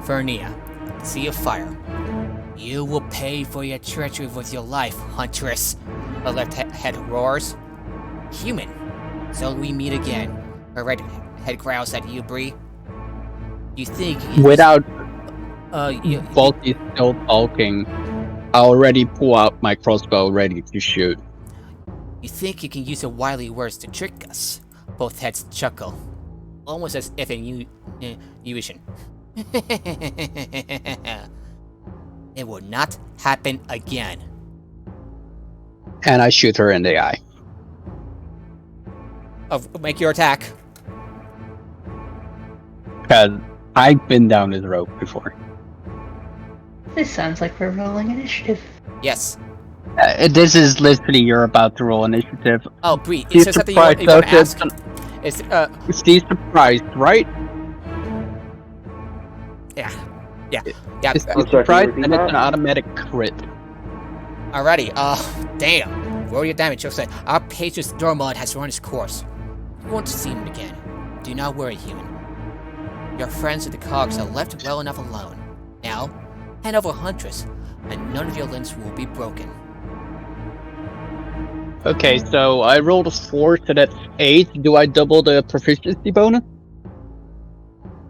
Vernia, the Sea of Fire. You will pay for your treachery with your life, Huntress, the left head roars. Human, so we meet again. Her right head growls at you, Bree. You think Without you Balti still talking, I already pull out my crossbow ready to shoot. You think you can use your wily words to trick us? Both heads chuckle, almost as if in unison. It will not happen again. And I shoot her in the eye. Make your attack. Because I've been down this road before. This sounds like we're rolling initiative. Yes. This is literally you're about to roll initiative. Oh, Bree, is there something you want to ask? It's the surprise, right? Yeah. It's the sorry, surprise can you repeat and it's that? an automatic crit. Alrighty, damn. Roll your damage. You'll say, our patience Dormod has run its course. You want to see him again. Do not worry, human. Your friends at the cogs are left well enough alone. Now, hand over Huntress, and none of your limbs will be broken. Okay, so I rolled a 4, so that's 8. Do I double the proficiency bonus?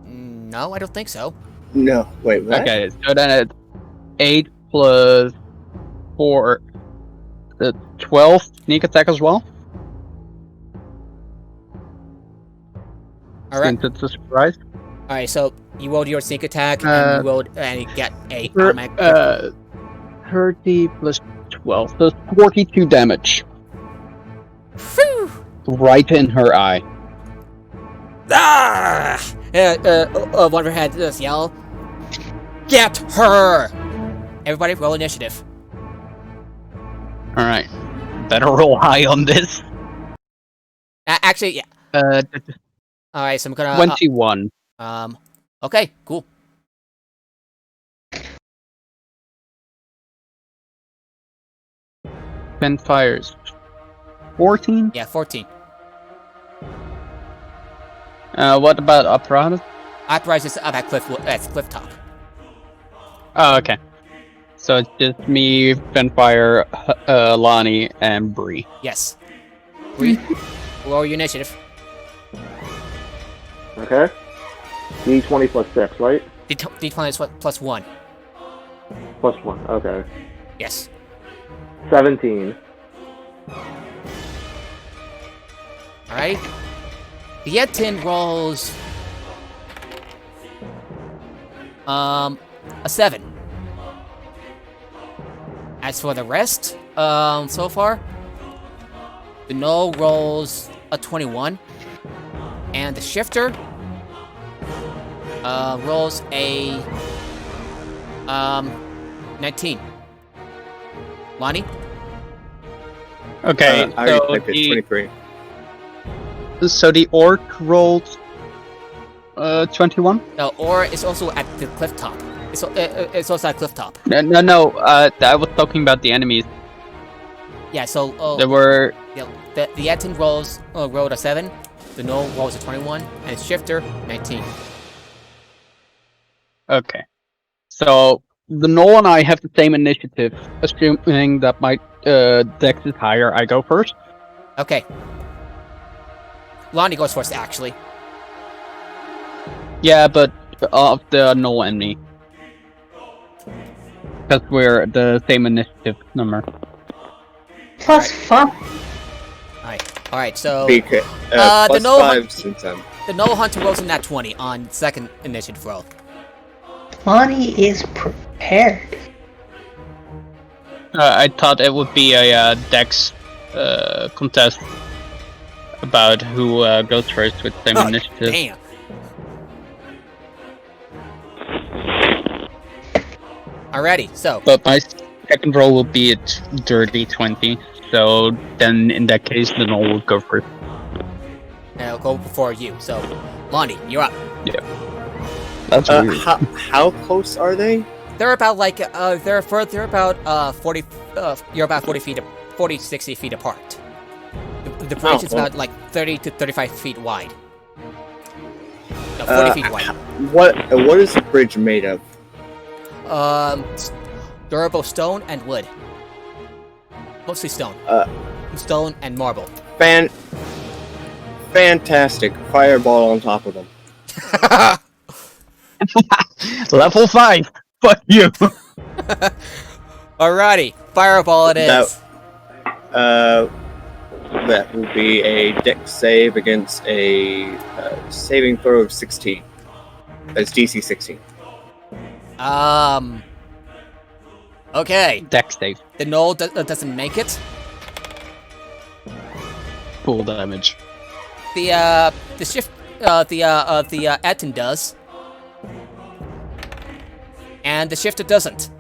No, I don't think so. No, wait, what? Okay, so then it's 8 plus 4. That's 12 sneak attack as well? Alright. Since it's a surprise. Alright, so you rolled your sneak attack, and you rolled, and you get a automatic. 30 plus 12, so it's 42 damage. Phew! Right in her eye. Ah! One of her heads does yell, "Get her!" Everybody roll initiative. Alright. Better roll high on this. Actually, yeah. Alright, so I'm gonna... 21. Okay, cool. Ten fires. 14? Yeah, 14. What about apparatus? Apparatus is up at cliff top. Oh, okay. So it's just me, Fenfire, Lonnie, and Bree. Yes. Bree, roll your initiative. Okay. D20 plus 6, right? D20 is what? Plus 1. Plus 1, okay. Yes. 17. Alright. The Yetin rolls... a 7. As for the rest, so far, the Null rolls a 21, and the Shifter rolls a 19. Lonnie? Okay, I already typed it, 23. So the orc rolled 21? No, or it's also at the cliff top. It's also at cliff top. No. I was talking about the enemies. Yeah, so There were the Etten rolled a 7, the Null rolls a 21, and Shifter 19. okay. So the Null and I have the same initiative, assuming that my dex is higher. I go first. Okay. Lonnie goes first, actually. Yeah, but of the Null and me, because we're the same initiative number. Plus 5. Alright, so Because, the plus no 5 since I'm... the Null Hunter rolls in that 20 on second initiative roll. Lonnie is prepared. I thought it would be a dex contest about who goes first with same initiative. Damn. Alrighty, so But my second roll will be a dirty 20. So then, in that case, the Null will go first. I'll go before you. So, Lonnie, you're up. That's weird. How close are they? They're about like they're about 40 you're about 40 60 feet apart. The bridge is about like 30 to 35 feet wide. No, 40 feet wide. What is the bridge made of? Durable stone and wood. Mostly stone. Stone and marble. Fantastic. Fireball on top of them. Level 5! Fuck you! Alrighty, fireball it is. That will be a dex save against a saving throw of 16. That's DC 16. Okay. Dex save. The Null doesn't make it. Full damage. The Etten does. And the Shifter doesn't.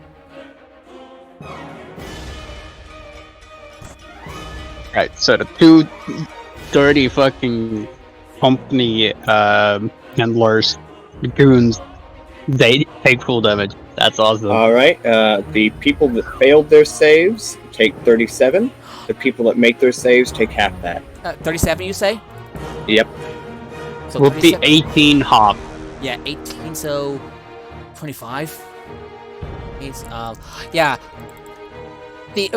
Right, so the two dirty fucking company handlers, goons, they take full damage. That's awesome. Alright, the people that failed their saves take 37. The people that make their saves take half that. 37, you say? Yep. So Will be 37 18 hop. Yeah, 18, so 25. It's, yeah. You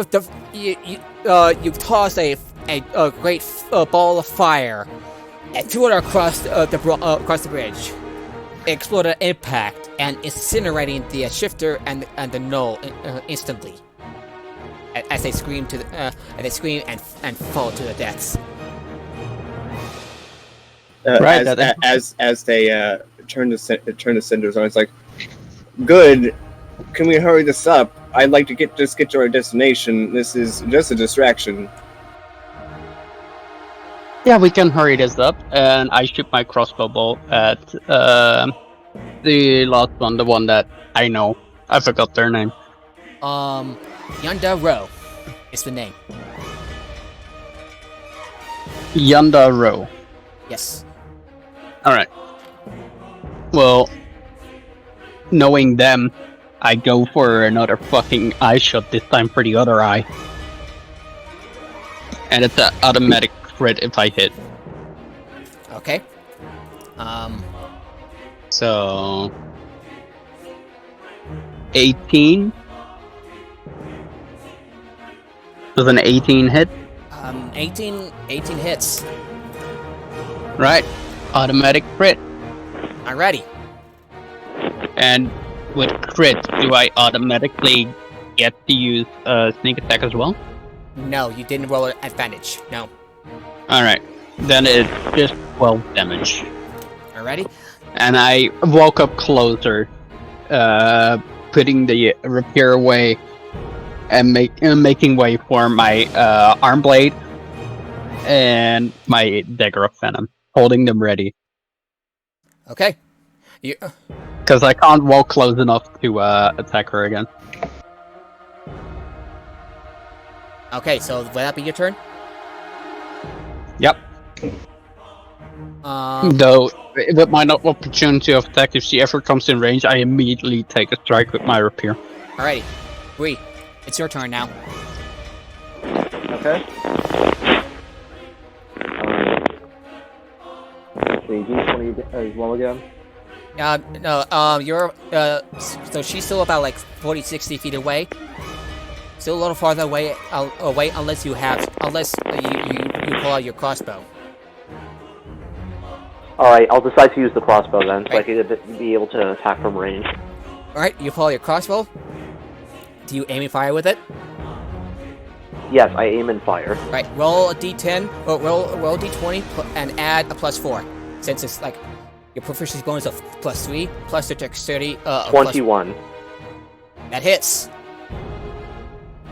toss a great ball of fire and threw it across the bridge. It exploded at impact and incinerating the Shifter and the Null instantly. As they scream and fall to their deaths. Right. As they turn the cinders on, it's like, good. Can we hurry this up? I'd like to get to our destination. This is just a distraction. Yeah, we can hurry this up, and I shoot my crossbow bolt at the last one, the one that I know. I forgot their name. Yanda Ro is the name. Yanda Ro. Yes. Alright. Well, knowing them, I go for another fucking eye shot, this time for the other eye. And it's an automatic crit if I hit. Okay. So... 18? Does an 18 hit? 18 hits. Right. Automatic crit. Alrighty. And with crit, do I automatically get to use sneak attack as well? No, you didn't roll an advantage. No. Alright. Then it's just 12 damage. Alrighty. And I walk up closer, putting the rapier away and making way for my arm blade and my dagger of venom, holding them ready. Okay. You. Because I can't walk close enough to attack her again. Okay, so will that be your turn? Yep. Um. Though with my opportunity of attack, if she ever comes in range, I immediately take a strike with my rapier. Alrighty. Bree, it's your turn now. Okay. The D20 as well again. No, you're, so she's still about like 40, 60 feet away. Still a little farther away, unless you pull out your crossbow. Alright, I'll decide to use the crossbow then, so I can be able to attack from range. Alright, you pull out your crossbow. Do you aim and fire with it? Yes, I aim and fire. Right, roll a d10, or roll a d20, and add a +4. Since it's like your proficiency bonus of +3, plus your dexterity, 21. That hits.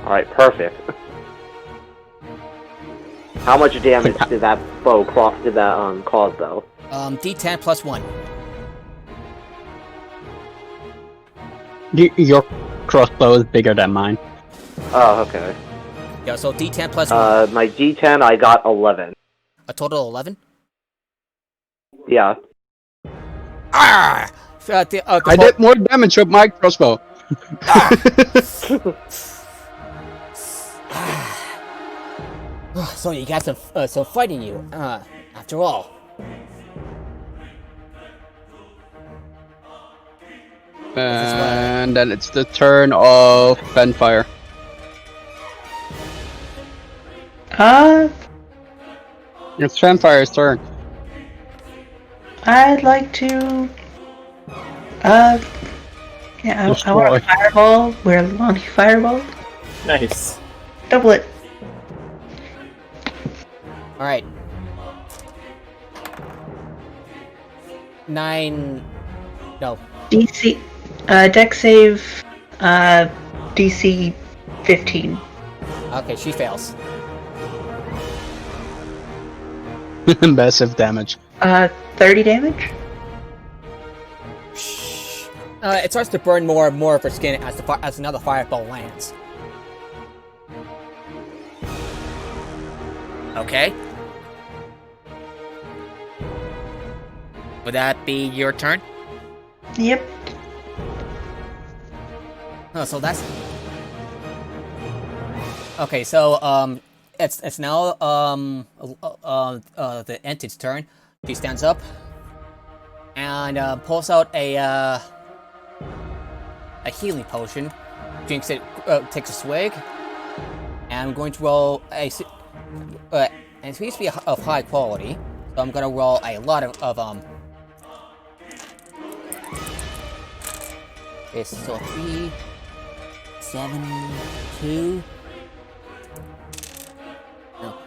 Alright, perfect. How much damage did that cause though? D10 +1. Your crossbow is bigger than mine. Oh, okay. Yeah, so D10 +1. My D10, I got 11. A total of 11? Yeah. Ah! I did more damage with my crossbow. So you got some fighting you, after all. And then it's the turn of Benfire. It's Benfire's turn. I'd like to. Yeah, I want a fireball. We're a long fireball. Nice. Double it. Alright. 9. No. DC. Deck save. DC 15. Okay, she fails. Massive damage. 30 damage? It starts to burn more and more of her skin as another fireball lands. Okay. Would that be your turn? Yep. Oh, so that's... Okay, so, it's now, the Entit's turn. She stands up and, pulls out a healing potion, drinks it, takes a swig, and I'm going to roll a, and it seems to be of high quality, so I'm gonna roll a lot of okay, so 3, 7, 2, no,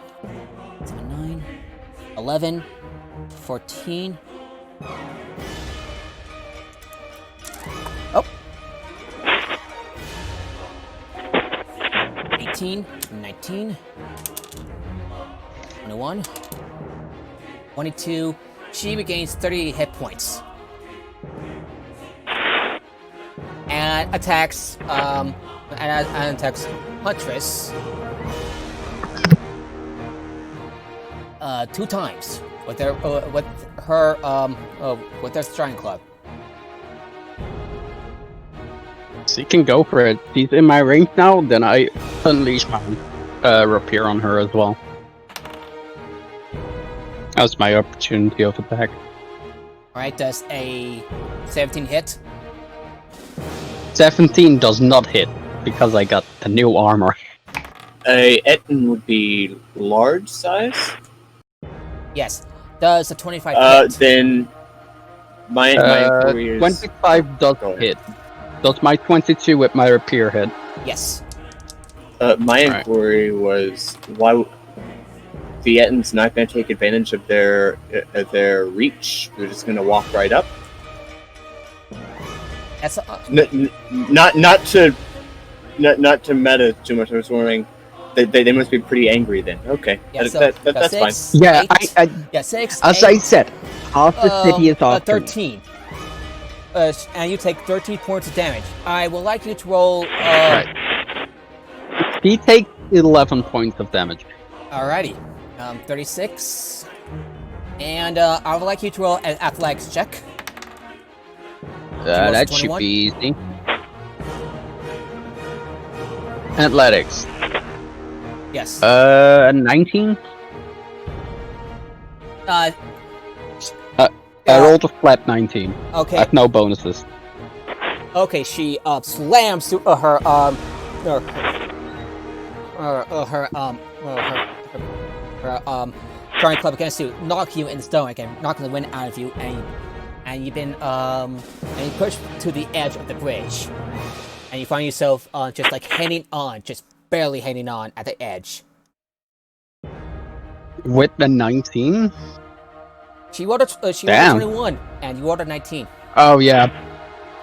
7, 9, 11, 14. Oh. 18, 19, 21, 22. She regains 30 hit points. And attacks, and attacks Huntress 2 times with their Striding Club. She can go for it. She's in my range now, then I unleash my rapier on her as well. That's my opportunity of attack. Alright, does a 17 hit? 17 does not hit, because I got the new armor. A Etten would be large size? Yes. Does a 25 hit? Then my inquiry is... 25 does hit. Does my 22 with my rapier hit? Yes. My inquiry was why the Etten's not going to take advantage of their reach. They're just going to walk right up. That's Not to meta too much. I was wondering they must be pretty angry then. Okay, yeah, that's 6, fine. Yeah, 8, 6. As 8, I said, half the city is off. 13. And you take 13 points of damage. I would like you to roll. Right. He takes 11 points of damage. Alrighty. 36. And I would like you to roll an athletics check. That should 21? be easy. Athletics. Yes. 19? I rolled a flat 19. Okay. I have no bonuses. Okay, she slams to her throwing club against you, knock you in the stomach and knocking the wind out of you, and you've been and you push to the edge of the bridge, and you find yourself just like hanging on, just barely hanging on at the edge. With the 19? She rolled a 21, and you rolled a 19. Oh yeah.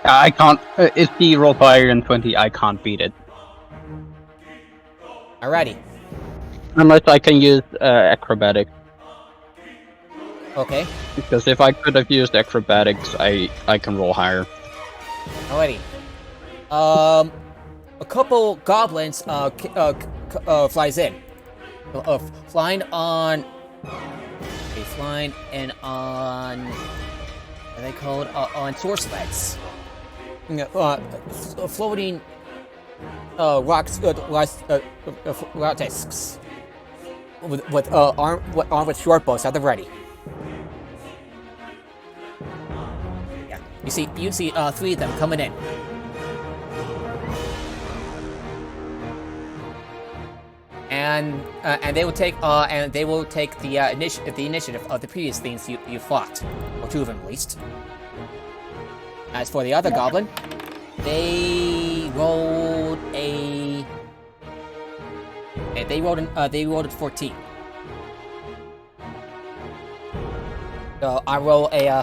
I can't. If he rolled higher than 20, I can't beat it. Alrighty. Unless I can use acrobatics. Okay. Because if I could have used acrobatics, I can roll higher. Alrighty. A couple goblins flies in. Flying on. Okay, flying in on. What are they called? On sword sleds. Floating rocks, rock discs. With armed with short bows at the ready. Yeah, you see 3 of them coming in. And they will take the initiative of the previous things you fought, or 2 of them at least. As for the other goblin, they rolled a 14. So I roll a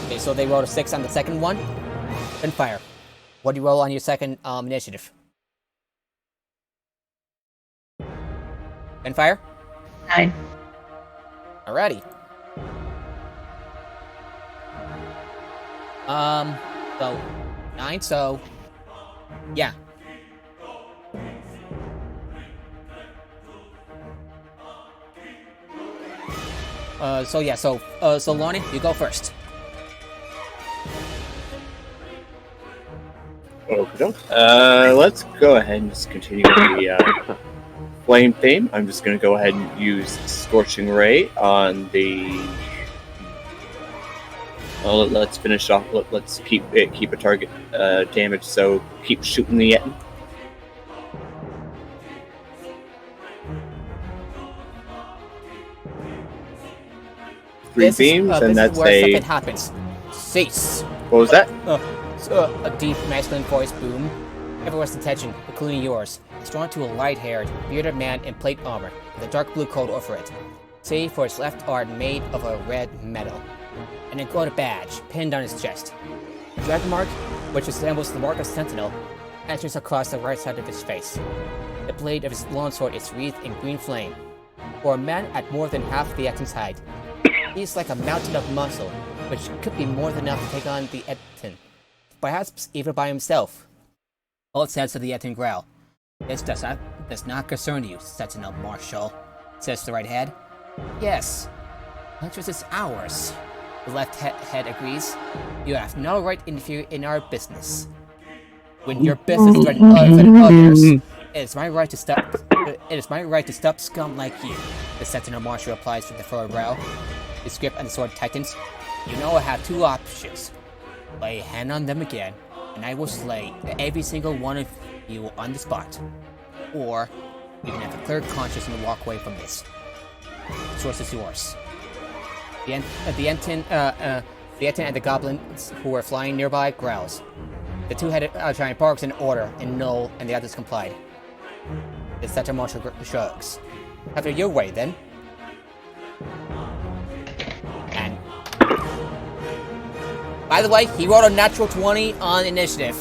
okay, so they rolled a 6 on the second one. Then fire. What do you roll on your second initiative? And fire? 9. Alrighty. So 9, so yeah. So Lonnie, you go first. Okay. Let's go ahead and just continue with the flame theme. I'm just going to go ahead and use Scorching Ray on the. Well, let's finish off. Let's keep a target damage. So keep shooting the Yeti. Three beams, and that's where a. something happens. Cease. What was that? A deep masculine voice boom. Everyone's attention, including yours, is drawn to a light-haired, bearded man in plate armor with a dark blue coat over it, save for his left arm made of a red metal, and a gold badge pinned on his chest. A dragon mark, which resembles the mark of Sentinel, enters across the right side of his face. The blade of his longsword is wreathed in green flame. For a man at more than half the Etin's height, he is like a mountain of muscle, which could be more than enough to take on the Etin, perhaps even by himself. Old sense of the Etin growl. This does not concern you, Sentinel Marshal, says the right head. Yes, Huntress is ours. The left head agrees. You have no right to interfere in our business. When your business threatens others, it is my right to stop. It is my right to stop scum like you. The Sentinel Marshal replies with a furrowed brow. His grip on the sword tightens. You know I have 2 options. Lay a hand on them again, and I will slay every single one of you on the spot. Or, you can have a clear conscience and walk away from this. The choice is yours. The Entin and the goblins who were flying nearby growls. The 2-headed giant barks in order, and Null and the others complied. The Sentinel Marshal shrugs. Have it your way, then. And by the way, he rolled a natural 20 on initiative.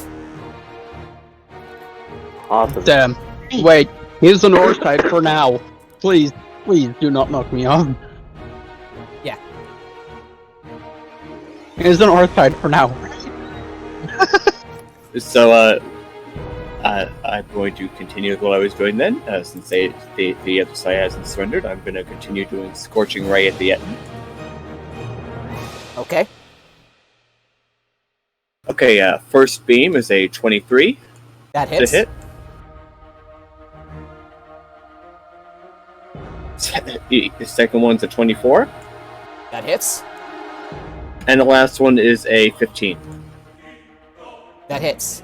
Awesome. Damn. Wait, here's an ore type for now. Please do not knock me off. Yeah. Here's an ore type for now. So, I'm going to continue with what I was doing then, since the other side hasn't surrendered. I'm going to continue doing Scorching Ray at the end. Okay. Okay, first beam is a 23 That to hits. hit. The second one's a 24. That hits. And the last one is a 15. That hits.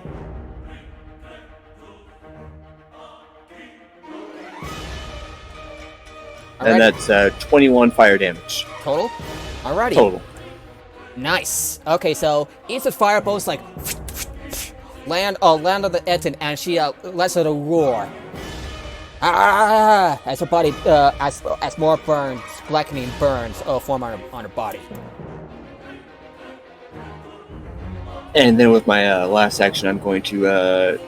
And Alrighty. that's 21 fire damage Total? Alrighty. total. Nice. Okay, so each of the firebolts like land on the Eton, and she lets out a roar. Ah! As her body, as more burns, blackening burns form on her body. And then with my last action, I'm going to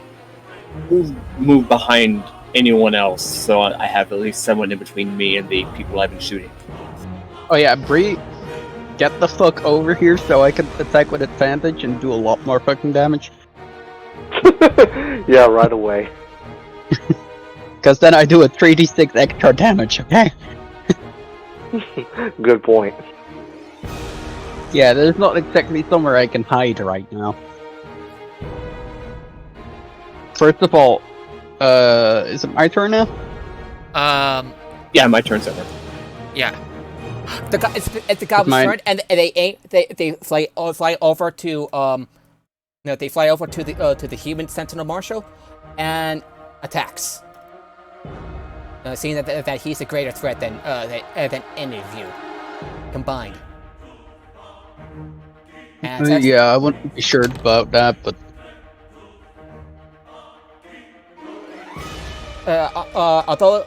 move behind anyone else, so I have at least someone in between me and the people I've been shooting. Oh yeah, Bree, get the fuck over here so I can attack with advantage and do a lot more fucking damage. Yeah, right away. Because then I do a 3d6 extra damage, okay? Good point. Yeah, there's not exactly somewhere I can hide right now. First of all, is it my turn now? Yeah, my turn's over. Yeah. It's the goblin's turn, and they fly over to they fly over to the human sentinel marshal, and attacks. Seeing that he's a greater threat than any of you combined. And Yeah, I wouldn't be sure about that, but although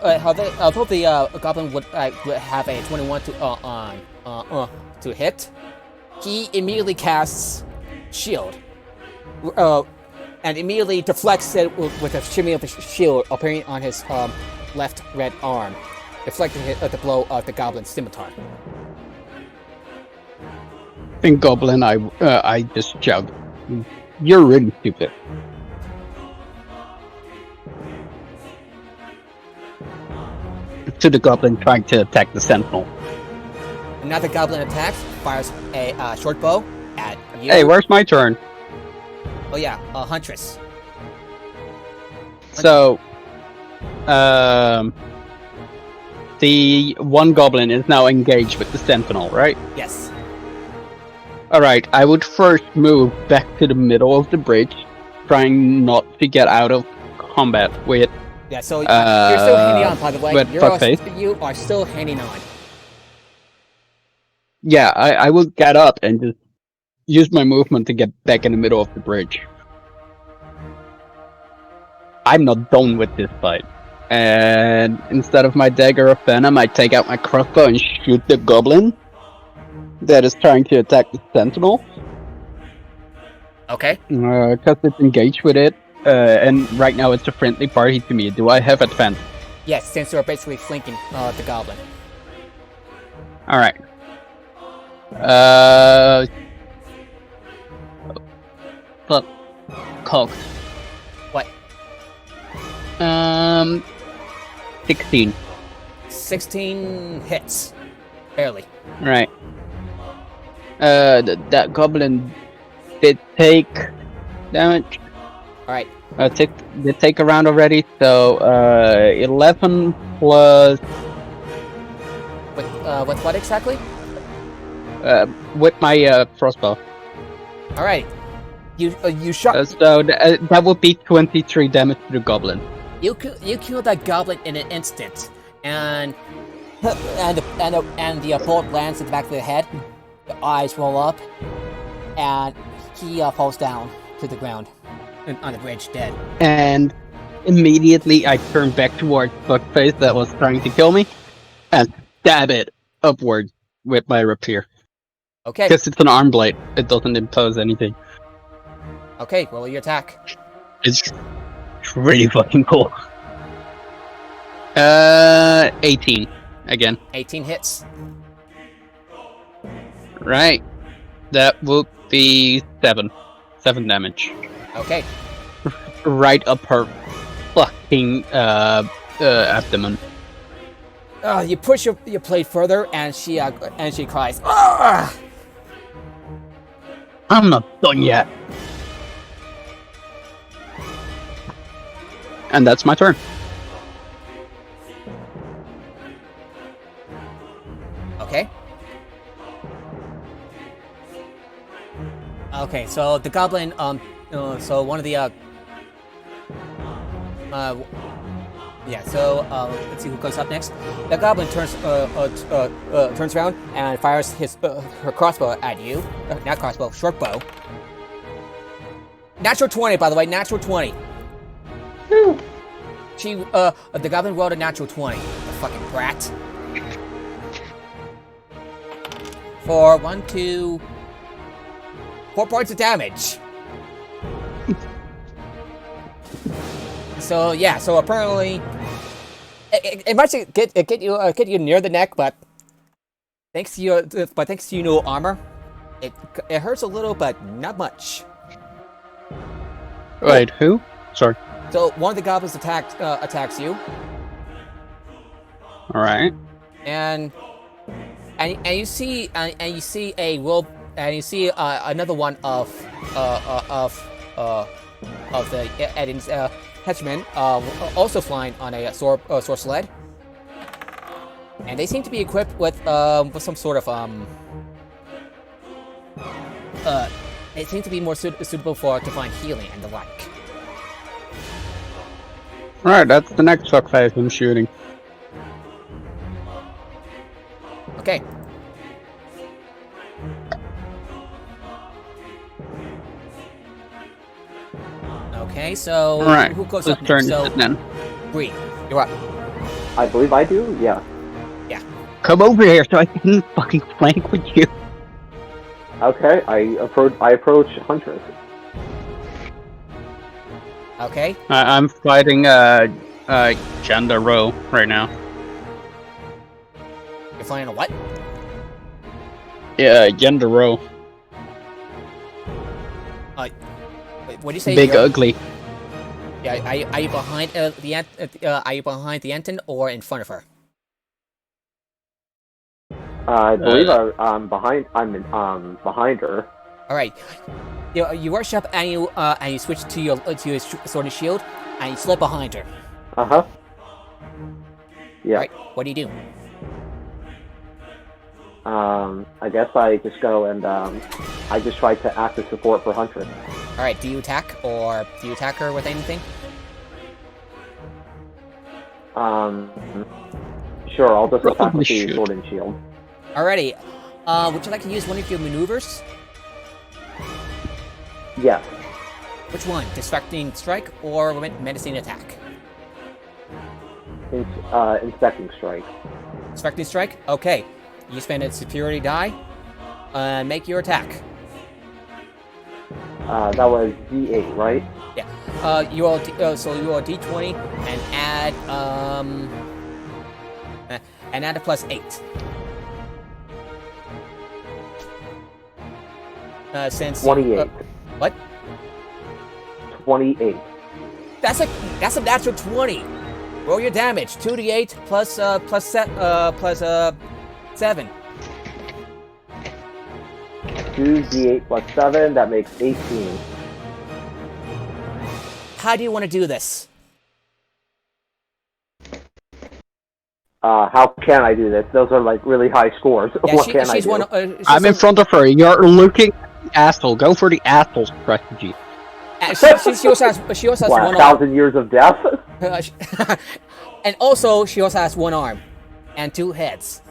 the goblin would have a 21 to hit, he immediately casts shield, and immediately deflects it with a shimmy of the shield appearing on his left red arm, deflecting the blow of the goblin's scimitar. in Goblin, I just shout, "You're really stupid." To the Goblin trying to attack the Sentinel. Another goblin attacks, fires a short bow at you. Hey, where's my turn? Oh yeah, Huntress. So, the one Goblin is now engaged with the Sentinel, right? Yes. Alright, I would first move back to the middle of the bridge, trying not to get out of combat with... Yeah, so you're still hanging on, by the way. with fuckface. You are still hanging on. Yeah, I will get up and just use my movement to get back in the middle of the bridge. I'm not done with this fight. And instead of my dagger of venom, I take out my crossbow and shoot the goblin that is trying to attack the sentinel. Okay. Because it's engaged with it, and right now it's a friendly party to me. Do I have advantage? Yes, since you're basically flanking the goblin. Alright. But cocked. What? 16. 16 hits. Barely. Right. That goblin did take damage. Alright. They take a round already, so 11 plus With what exactly? with my crossbow. Alright. You shot. So that would be 23 damage to the goblin. You kill that goblin in an instant, and the bolt lands at the back of the head. The eyes roll up, and he falls down to the ground on the bridge, dead. And immediately I turn back towards Fuckface that was trying to kill me, and stab it upwards with my rapier. Okay. Because it's an arm blade, it doesn't impose anything. Okay. Roll your attack. It's really fucking cool. 18 again. 18 hits. Right. That would be 7 damage. Okay. Right up her fucking abdomen. You push your blade further, and she cries. "Ah!" I'm not done yet. And that's my turn. Okay. Okay, so the goblin, so one of the, yeah, so, let's see who goes up next. The goblin turns around and fires her crossbow at you. Not crossbow, short bow. Natural 20, by the way, natural 20. The goblin rolled a natural 20. The fucking brat. For 4 points of damage. So yeah, so apparently, it might get you near the neck, but thanks to your no armor, it hurts a little, but not much. Wait, who? Sorry. So one of the goblins attacks you, All right. and you see another one of the Edin's henchmen also flying on a sword sled, and they seem to be equipped with some sort of it seems to be more suitable to find healing and the like. All right, that's the next fuckface I'm shooting. Okay. Okay, so All right. who goes Let's up turn next? So, it then. Bree, you're up. I believe I do. Yeah. Come over here so I can fucking flank with you. Okay. I approach Huntress. Okay. I'm fighting Janda Row right now. You're flying a what? Yeah, Janda Row. Wait, what do you say? Big you're- ugly. Yeah. Are you behind are you behind the Anton or in front of her? I believe I'm behind. I'm behind her. All right. You rush up and you switch to your sword and shield, and you slip behind her. Uh-huh. Yeah. Right. What do you do? I guess I just go and I just try to act as support for Huntress. All right. Do you attack her with anything? Sure. I'll just attack Probably with the should. sword and shield. Alrighty. Would you like to use one of your maneuvers? Yes. Which one? Distracting strike or menacing attack? Inspecting strike. Distracting strike. Okay. You spend a superiority die. Make your attack. That was D8, right? Yeah. You roll D20 and add a +8. Since 28. What? 28. That's a natural 20. Roll your damage. 2d8 plus 7. 2d8 plus 7. That makes 18. How do you want to do this? How can I do this? Those are like really high scores. Yeah, What can I she's do? one. I'm in front of her. You're looking at the asshole. Go for the asshole strategy. She also has What, one arm. 1,000 years of death? And also, she also has one arm and 2 heads.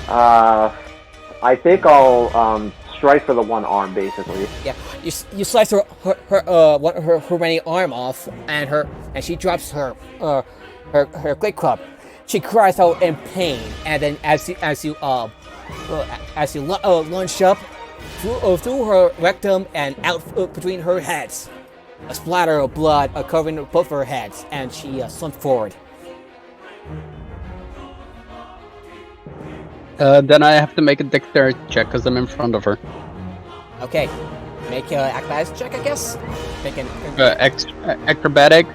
I think I'll strike for the one arm, basically. Yeah, you slice her remaining arm off, and she drops her great club. She cries out in pain, and then as you lunge up through her rectum and out between her heads, a splatter of blood covering both of her heads, and she slumped forward. Then I have to make a dexterity check because I'm in front of her. Okay, make an acrobatics check, I guess. Make an. Acrobatic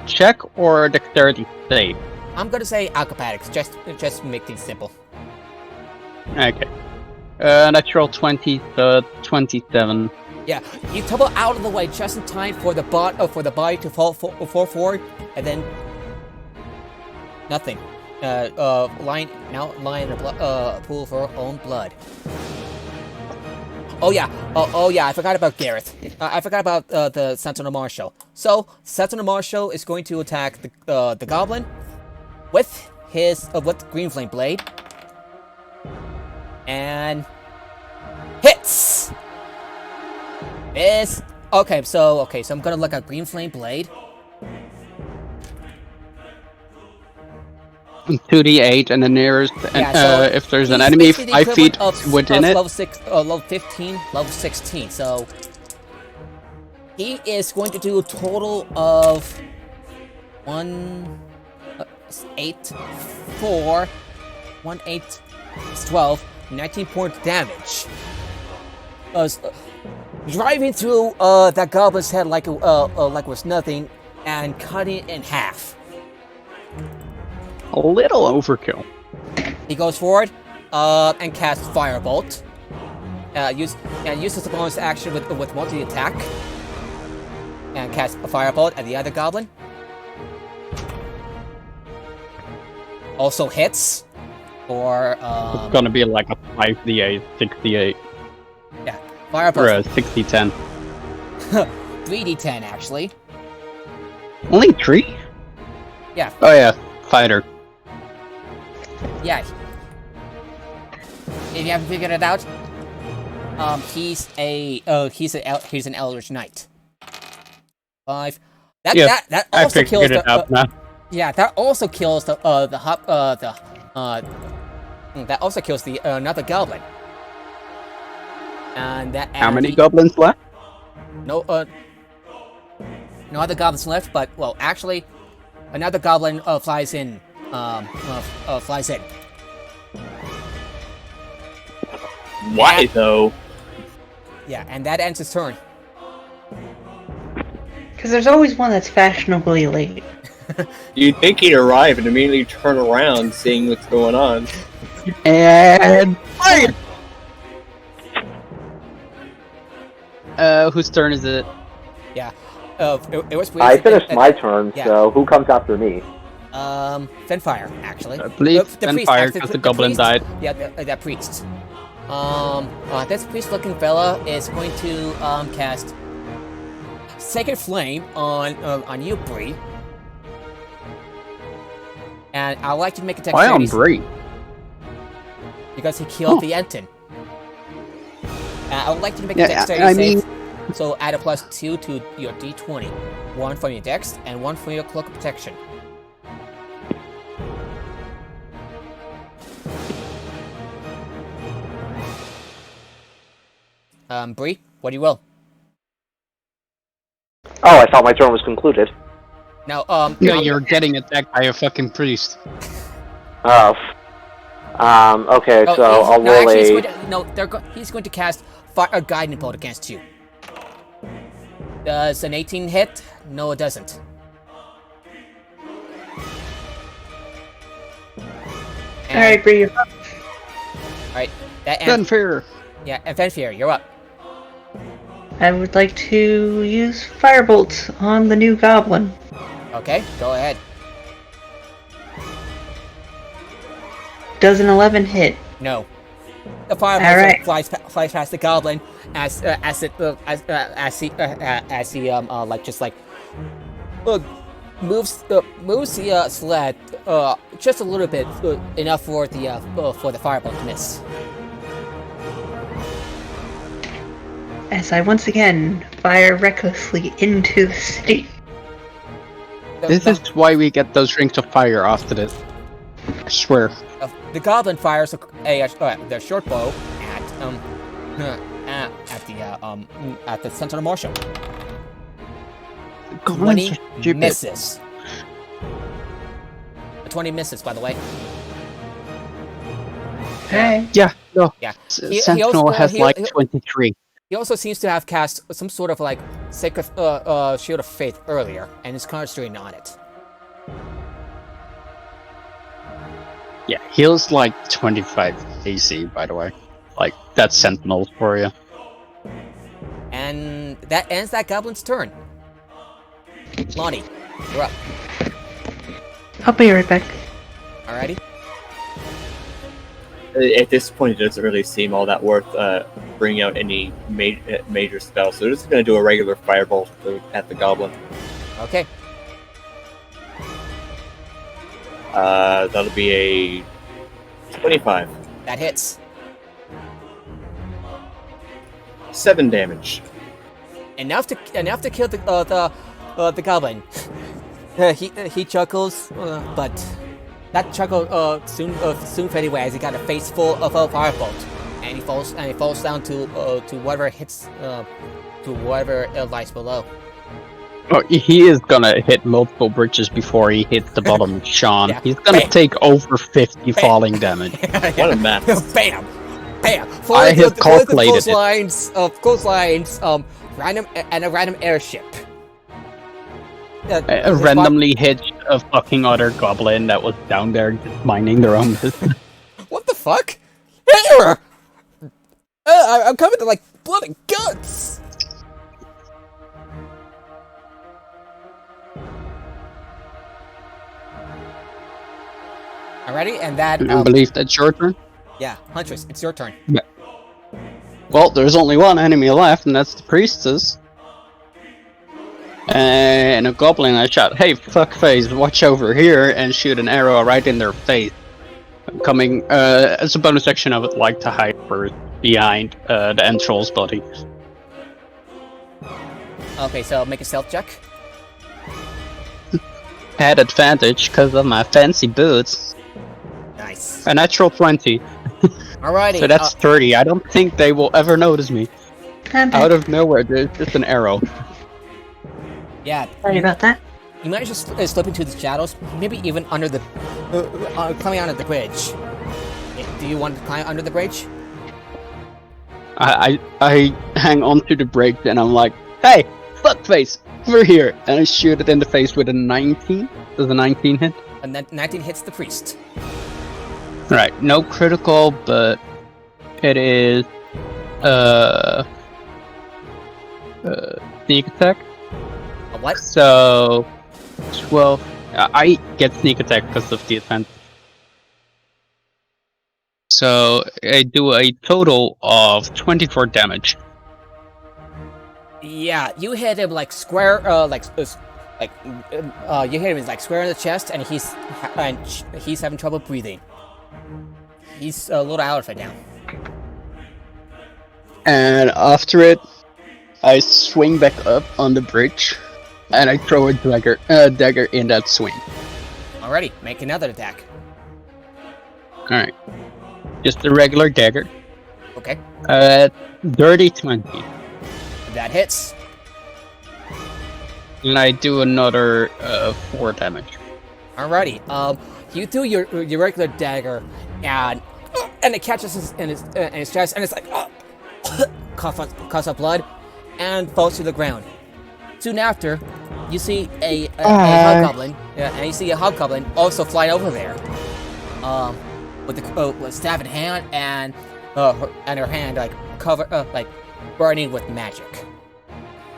check or dexterity save? I'm gonna say acrobatics, just to make things simple. Okay. Natural 20, 27. Yeah, you tumble out of the way just in time for the body to fall forward, and then nothing. Lying in a pool of her own blood. Oh yeah, I forgot about Gareth. I forgot about the Sentinel Marshal. So Sentinel Marshal is going to attack the goblin with his with Green Flame Blade, and hits. So I'm gonna look at Green Flame Blade. 2d8 and the nearest, Yeah, if there's an he's enemy basically the 5 feet equivalent within it. Level 15, level 16. So he is going to do a total of 1, 8, 4, 1, 8, 12, 19 points damage. Driving through that goblin's head like it was nothing, and cutting it in half. A little overkill. He goes forward and casts Firebolt. Uses the bonus action with multi-attack. And casts a Firebolt at the other goblin. Also hits. For It's gonna be like a 5d8, 6d8. Yeah, Or Firebolt. a 60-10. 3d10 actually. Only 3? Yeah. Oh yeah, fighter. Yeah. If you haven't figured it out, he's an Eldritch Knight. 5. That I also kills figured it out now. Yeah, that also kills that also kills the another goblin. And How many goblins left? No other goblins left, but well, actually, another goblin flies in. Flies in. Why though? Yeah, and that ends his turn. Because there's always one that's fashionably late. You'd think he'd arrive and immediately turn around, seeing what's going on. And fire! Whose turn is it? Yeah. It was. I finished my turn, yeah. so who comes after me? Fenfire, actually. I believe The priest, Fenfire actually, because the goblin priest, died. Yeah, that priest. This priest-looking fella is going to cast Sacred Flame on you, Bree. And I'd like you to make a Why on dexterity. Bree? Because he killed the Enton. I would like you to make a Yeah, dexterity save. So add a +2 to your d20. 1 from your dex and 1 from your cloak of protection. Bree, what do you will? Oh, I thought my turn was concluded. Now, No, you're getting attacked by a fucking priest. Oh. Okay, so I'll roll he's going to cast a guiding bolt against you. Does an 18 hit? No, it doesn't. Alright, Bree, you're up. Alright, that ends. Unfair. Yeah, and Fenfire, you're up. I would like to use Firebolt on the new goblin. Okay, go ahead. Does an 11 hit? No. The fireball Alright. flies past the goblin as he moves the sled just a little bit enough for the fireball to miss. As I once again fire recklessly into the city. This is why we get those rings of fire after this. I swear. The goblin fires their short bow at the Sentinel Marshal. 20 misses. 20 misses, by the way. Okay. Yeah, no. Yeah. Sentinel has like 23. He also seems to have cast some sort of like sacred shield of faith earlier, and is concentrating on it. Yeah, heals like 25 AC, by the way. Like, that's sentinels for you. And that ends that goblin's turn. Lonnie, you're up. I'll be right back. Alrighty. At this point, it doesn't really seem all that worth bringing out any major spells. So we're just going to do a regular firebolt at the goblin. Okay. That'll be a 25. That hits. 7 damage. Enough to kill the goblin. He chuckles, but that chuckle soon fade away as he got a face full of a firebolt, and he falls down to whatever hits to whatever lies below. Oh, he is gonna hit multiple bridges before he hits the bottom of Sean. Yeah. He's gonna Bam. take over 50 falling damage. What a mess. Bam! Bam! I have calculated Coastlines, random airship. Randomly hitched a fucking other goblin that was down there just minding their own business. What the fuck? Here! I'm covered in like blood and guts. Alrighty, and that. I believe that's your turn. Yeah, Huntress, it's your turn. Well, there's only one enemy left, and that's the priestess. And a goblin, I shout, "Hey, fuckface, watch over here," and shoot an arrow right in their face. Coming, as a bonus action, I would like to hide first behind the entrails body. Okay, so make a stealth check. Had advantage because of my fancy boots. Nice. A natural 20. Alrighty. So that's 30. I don't think they will ever notice me. I'm back. Out of nowhere, there's just an arrow. Yeah. Sorry about that. You managed to slip into the shadows, maybe even under the climbing onto the bridge. Do you want to climb under the bridge? I hang onto the bridge and I'm like, "Hey, fuckface, over here!" And I shoot it in the face with a 19. Does a 19 hit? And then 19 hits the priest. Right, no critical, but it is sneak attack. A what? So 12. I get sneak attack because of the advantage. So I do a total of 24 damage. Yeah, you hit him like square, you hit him like square in the chest, and he's having trouble breathing. He's a little out of it now. And after it, I swing back up on the bridge, and I throw a dagger in that swing. Alrighty, make another attack. Alright. Just a regular dagger. Okay, Dirty 20. that hits. And I do another 4 damage. Alrighty, you threw your regular dagger, and it catches in his chest, and it's like coughs up blood, and falls to the ground. Soon after, you see a hobgoblin, and you see a hobgoblin also fly over there, with staff in hand and her hand like burning with magic.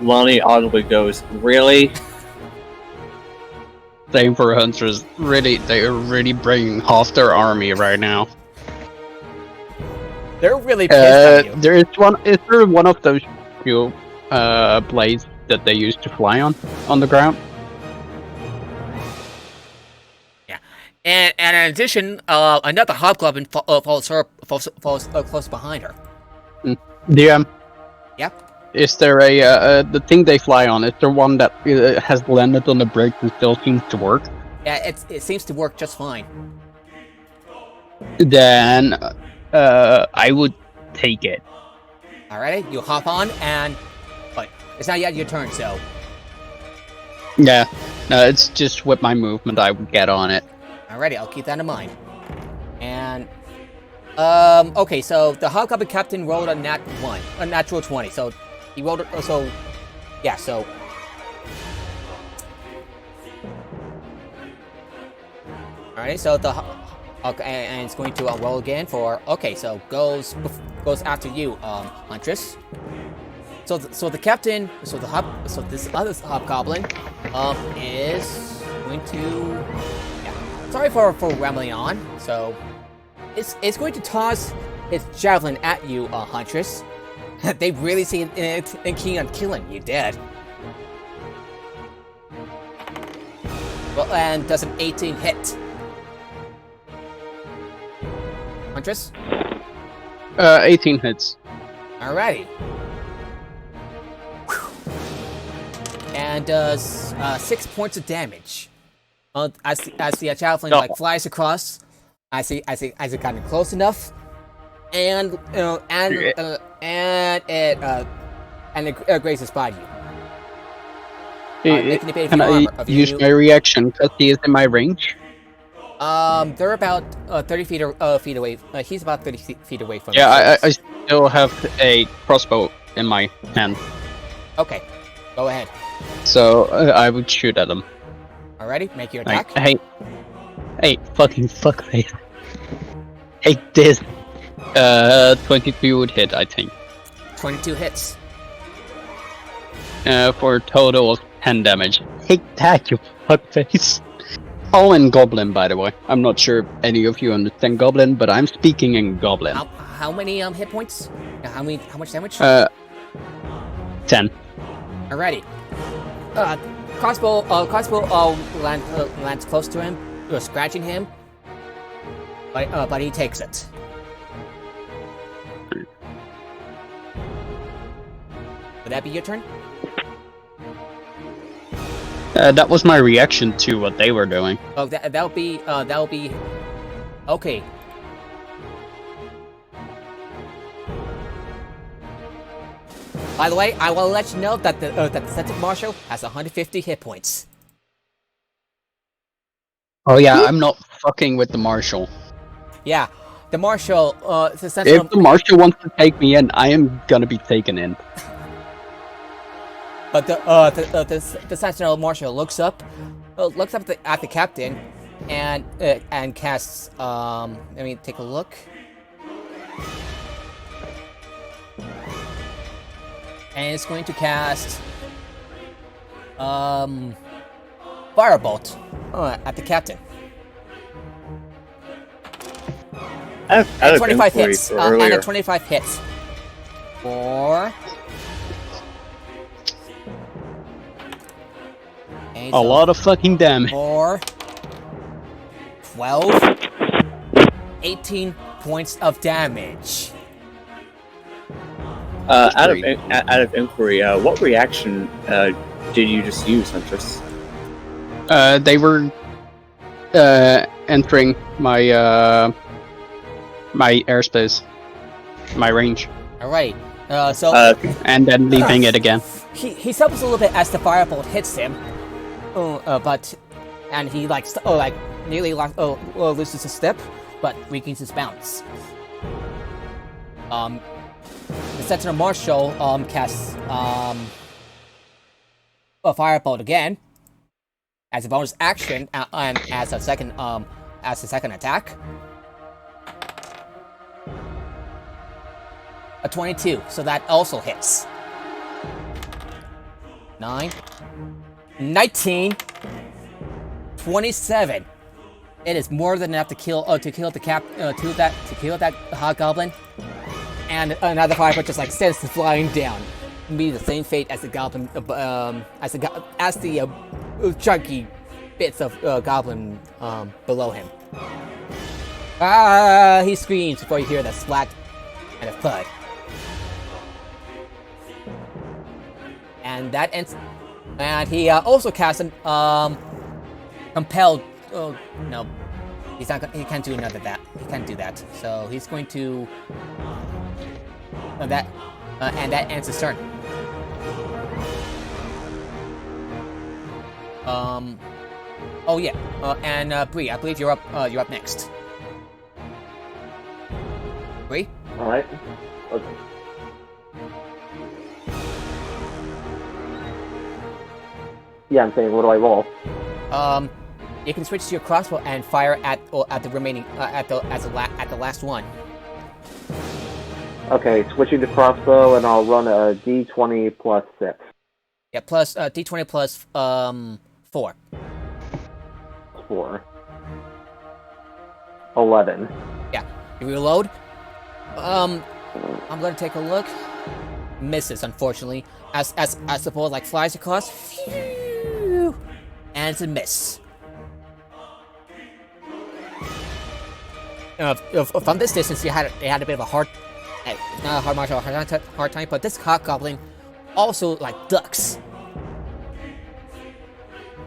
Lonnie audibly goes, "Really?" Same for hunters. Really, they are really bringing half their army right now. They're really pissed at you. There is one. Is there one of those few blades that they used to fly on the ground? Yeah, and in addition, another hobgoblin falls close behind her. Yeah. Yep. Is there the thing they fly on? Is there one that has landed on the bridge and still seems to work? Yeah, it seems to work just fine. Then I would take it. Alrighty, you hop on, and but it's not yet your turn, so Yeah. No, it's just with my movement I would get on it. alrighty, I'll keep that in mind. And okay, so the hobgoblin captain rolled a natural 20. So he rolled it. So yeah, so alright, so the Okay, and it's going to roll again for. Okay, so goes after you, Huntress. So the captain, so this other hobgoblin, is going to. Yeah, sorry for rambling on. So, it's going to toss its javelin at you, Huntress. They really seem keen on killing you dead. Well, and does an 18 hit? Huntress? 18 hits. Alrighty. And does 6 points of damage. As the javelin flies across, as it got close enough, and it grazes by you. Can I use my reaction because he is in my range? They're about 30 feet away. He's about 30 feet away from. Yeah, I still have a crossbow in my hand. Okay, go ahead. So I would shoot at him. Alrighty, make your attack. Hey, fucking fuckface. Take this. 22 would hit, I think. 22 hits. For a total of 10 damage. Take that, you fuckface. All in Goblin, by the way. I'm not sure if any of you understand Goblin, but I'm speaking in Goblin. How many hit points? How much damage? 10. Alrighty. Crossbow lands close to him, scratching him, but he takes it. Would that be your turn? That was my reaction to what they were doing. Oh, that'll be okay. By the way, I will let you know that the Sentinel Marshal has 150 hit points. Oh yeah, I'm not fucking with the Marshal. Yeah, the Marshal, the Sentinel... If the Marshal wants to take me in, I am gonna be taken in. But the Sentinel Marshal looks up at the captain, and casts. Let me take a look. And it's going to cast Firebolt at the captain. I have 25 hits. for And earlier. 25 hits. For A lot of fucking damage. For 12, 18 points of damage. Out of inquiry, what reaction did you just use, Huntress? They were entering my my airspace, my range. Alright. So and then leaving it again. he suffers a little bit as the firebolt hits him. And he nearly loses a step, but regains his balance. The Sentinel Marshal casts a firebolt again as a bonus action and as a second attack. A 22, so that also hits. 9, 19, 27. It is more than enough to kill that hobgoblin. And another firebolt just sends him flying down. Be the same fate as the goblin, as the chunky bits of goblin below him. Ah! He screams before you hear the splat and a thud. And that ends. And he also casts an compelled. Oh no, he's not. He can't do another that. He can't do that. So he's going to. And that ends his turn. Oh yeah. And Bree, I believe you're up. You're up next. Bree. All right. Okay. Yeah, I'm saying, what do I roll? You can switch to your crossbow and fire at the remaining at the last one. Okay, switching to crossbow, and I'll run a d20 plus 6. Yeah, plus d20 plus 4. 4. 11. Yeah, you reload. I'm gonna take a look. Misses, unfortunately, as the bullet like flies across. Phew, and it's a miss. From this distance, they had a bit of a hard, not a hard martial, hard time, but this hobgoblin also like ducks.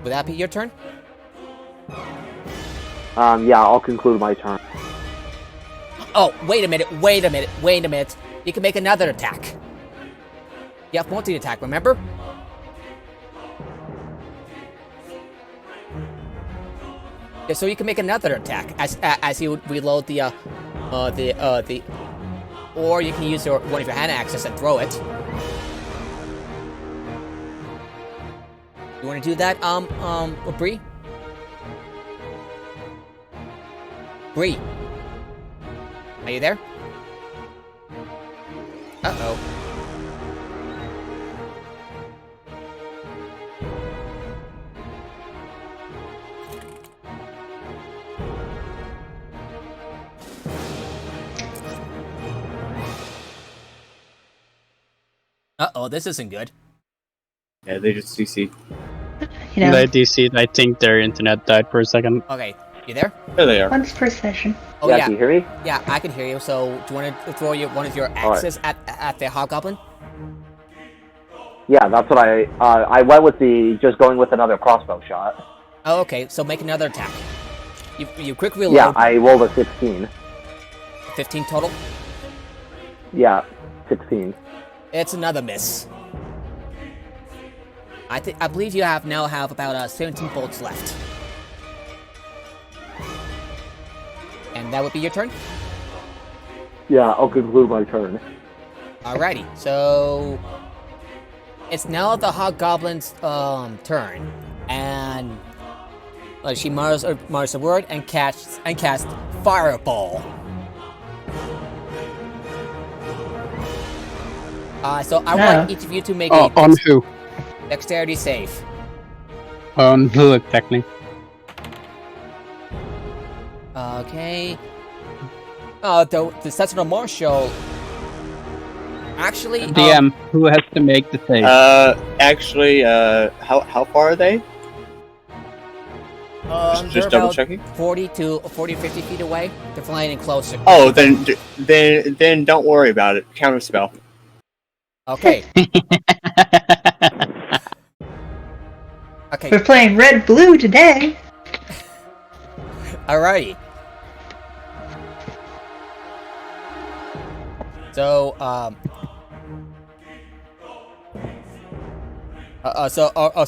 Would that be your turn? Yeah, I'll conclude my turn. Oh, wait a minute. You can make another attack. You have multi-attack, remember? Yeah, so you can make another attack as you reload or you can use one of your hand axes and throw it. You want to do that, Bree? Bree, are you there? Uh-oh. Uh-oh, this isn't good. Yeah, they just CC. You know, They DC'd. I think their internet died for a second. Okay, you there? There they are. once per session. Oh, yeah, yeah. can you hear me? Yeah, I can hear you. So, do you want to throw one of your axes at the hobgoblin? Yeah, that's what I went with just going with another crossbow shot. Oh, okay. So make another attack. You quick reload. Yeah, I rolled a 16. 15 total. Yeah, 16. It's another miss. I believe you now have about 17 bolts left. And that would be your turn? Yeah, I'll conclude my turn. Alrighty, so it's now the hobgoblin's turn, and she mutters a word and casts fireball. So I want each of you to make a On who? dexterity save. On who exactly? Okay. The Sentinel Marshal. Actually, DM, who has to make the save? Actually, how far are they? they're Just double about checking. 40 to 50 feet away. They're flying in closer. Oh, then don't worry about it. Counterspell. Okay. Okay. We're playing red blue today. Alrighty. So,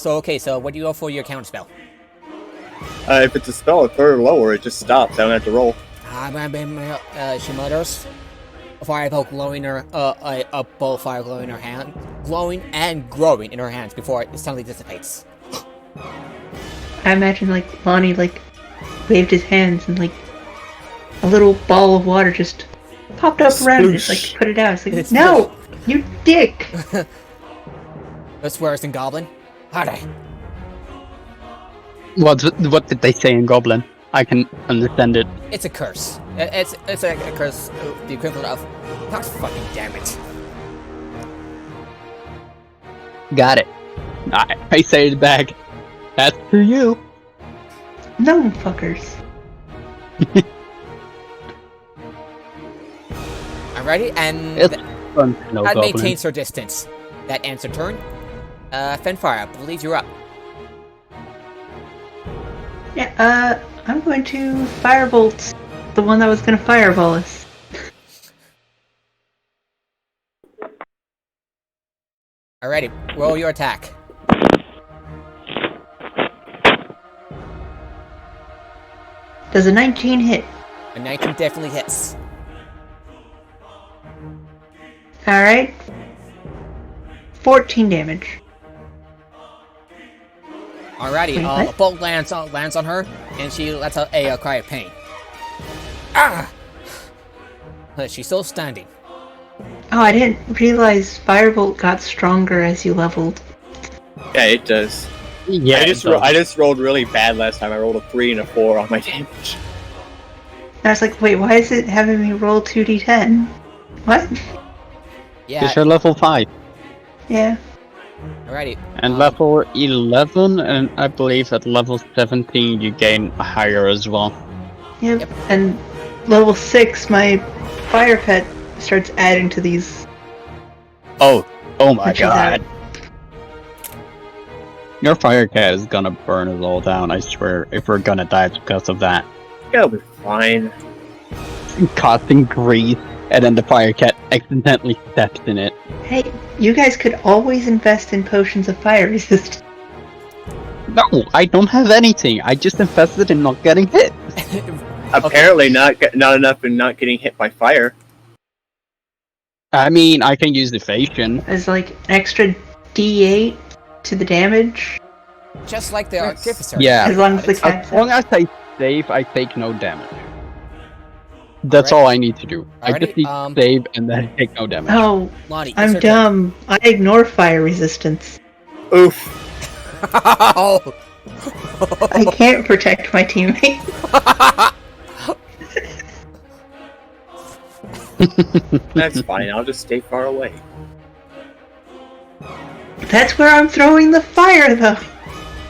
okay, so what do you go for your counter spell? If it's a spell at third or lower, it just stops. I don't have to roll. She mutters. A fireball glowing a ball of fire glowing in her hand, glowing and growing in her hands before it suddenly dissipates. I imagine like Lonnie like waved his hands and like a little ball of water just popped up around it, like to put it out. It's like, It's no, you dick. That's worse than Goblin. Howdy. What did they say in Goblin? I can understand it. It's a curse. It's a curse, the equivalent of God fucking damn it. Got it. I say it back. That's to you. No, fuckers. Alrighty, and It's fun to know that Goblin. maintains her distance. That ends her turn. Fenfire, I believe you're up. Yeah, I'm going to firebolt the one that was gonna fireball us. Alrighty, roll your attack. Does a 19 hit? A 19 definitely hits. Alright. 14 damage. Alrighty, Wait, a what? bolt lands on her, and she lets out a cry of pain. Ah! But she's still standing. Oh, I didn't realize Firebolt got stronger as you leveled. Yeah, it does. Yeah, I just rolled really bad last time. I rolled a 3 and a 4 on my damage. And I was like, wait, why is it having me roll 2d10? What? Yeah. because you're level 5. Yeah. Alrighty. And level 11, and I believe at level 17 you gain higher as well. Yep. Yep. And level 6, my fire pet starts adding to these. Oh my Which is god. Your fire cat is gonna burn us all down, I swear, if we're gonna die because of that. It'll be fine. Causing grease, and then the fire cat accidentally steps in it. Hey, you guys could always invest in potions of fire resistance. No, I don't have anything. I just invested in not getting hit. Apparently not enough in not getting hit by fire. I mean, I can use evasion. As like an extra d8 to the damage. Just like the artificer. Yeah. As long as the As cat's long as I save, I take no damage. That's all I need to do. I just need to save and then take no damage. Oh, Lonnie, I'm dumb. I ignore fire resistance. Oof. I can't protect my teammate. That's fine. I'll just stay far away. That's where I'm throwing the fire, though.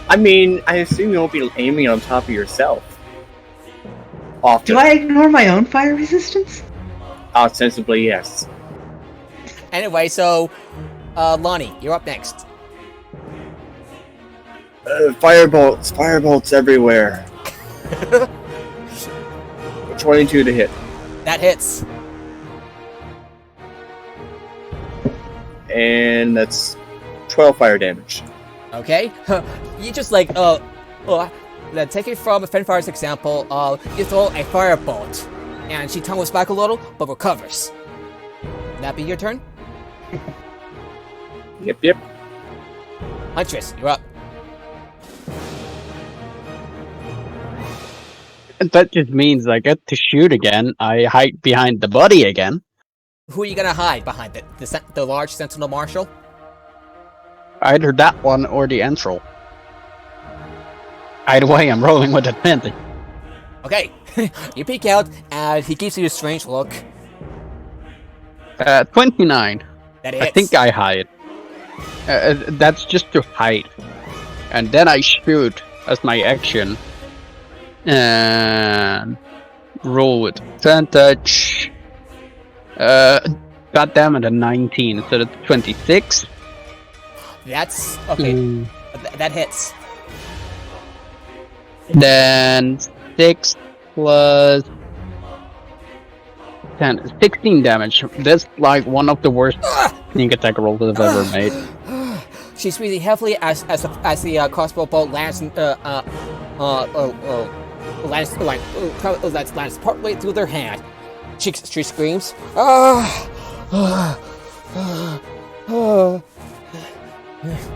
I mean, I assume you won't be aiming on top of yourself. Often. Do I ignore my own fire resistance? Ostensibly, yes. Anyway, so, Lonnie, you're up next. Firebolts everywhere. 22 to hit. That hits. And that's 12 fire damage. Okay? You just like, then take it from Fenfire's example, you throw a firebolt, and she tumbles back a little, but recovers. That be your turn? Yep. Huntress, you're up. And that just means I get to shoot again. I hide behind the body again. Who are you gonna hide behind? The large Sentinel Marshal? Either that one or the Entral. Either way, I'm rolling with advantage. Okay, you peek out, and he gives you a strange look. 29. That hits. I think I hide. That's just to hide. And then I shoot as my action. And roll with advantage. God damn it, a 19 instead of 26. That's okay. That hits. Then 6 plus 10, 16 damage. That's like one of the worst sneak attack rolls I've ever made. She's breathing heavily as the crossbow bolt lands lands partway through their hand. She screams,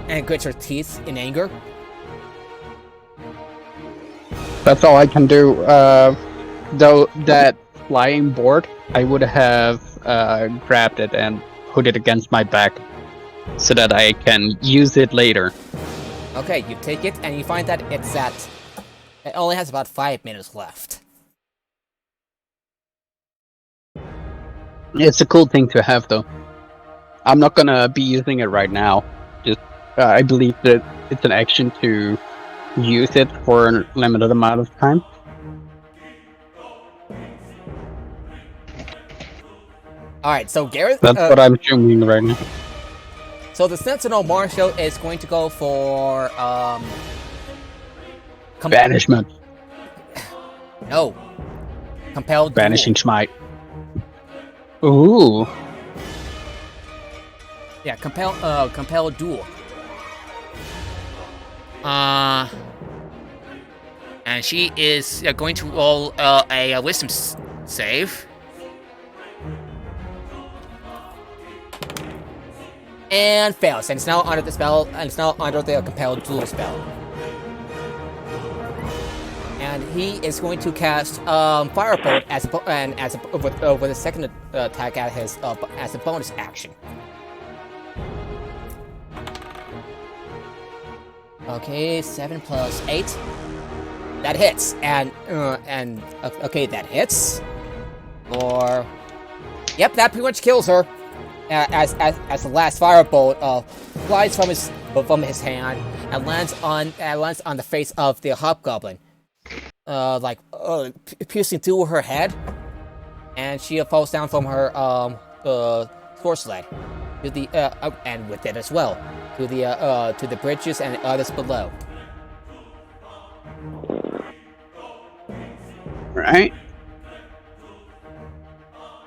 and grits her teeth in anger. That's all I can do. Though that flying board, I would have grabbed it and put it against my back so that I can use it later. Okay, you take it and you find that it only has about 5 minutes left. It's a cool thing to have, though. I'm not gonna be using it right now. Just, I believe that it's an action to use it for a limited amount of time. Alright, so Gareth... That's what I'm doing right now. So the Sentinel Marshal is going to go for, Banishment. No. Compelled Duel. Banishing Smite. Ooh. Yeah, compelled duel. And she is going to roll a wisdom save. And fails, and it's now under the spell, and it's now under the compelled duel spell. he is going to cast Firebolt with a second attack at his as a bonus action. Okay, 7 plus 8. That hits, and okay, that hits. Or, yep, that pretty much kills her. As the last firebolt flies from his hand and lands on the face of the hobgoblin, piercing through her head, and she falls down from her sword sled to the and with it as well to the bridges and others below. Right.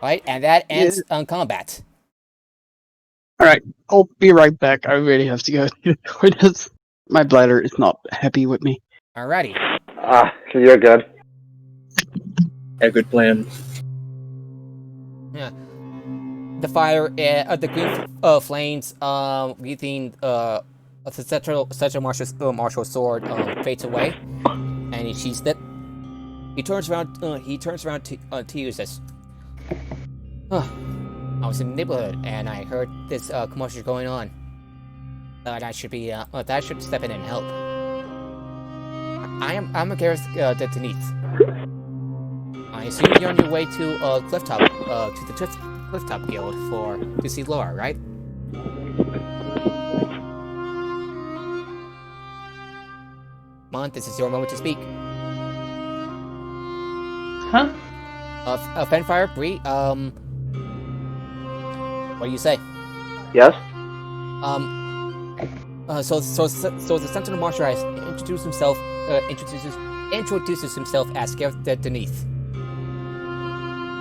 Right, and that ends on combat. Alright, I'll be right back. I really have to go to the toilet. My bladder is not happy with me. Alrighty. So you're good. A good plan. Yeah. The fire, the green flames, wreathing the central martial sword fades away, and he sheathes it. He turns around to you and says, I was in the neighborhood and I heard this commotion going on. That I should step in and help. I'm a Gareth Denith. I assume you're on your way to Clifftop to the Clifftop Guild to see Laura, right? Come on, this is your moment to speak. Huh? Fenfire, Bree, what do you say? Yes? So the Sentinel Marshal has introduces himself as Gareth Denith.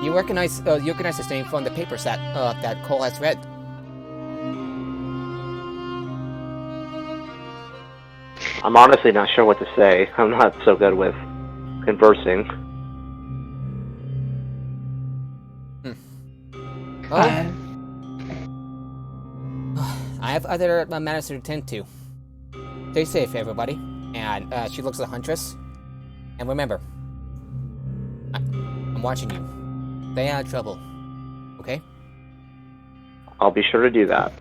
You recognize his name from the papers that Cole has read. I'm honestly not sure what to say. I'm not so good with conversing. Well, I have other matters to attend to. Stay safe, everybody. And she looks at the Huntress. And remember, I'm watching you. Stay out of trouble. Okay? I'll be sure to do that.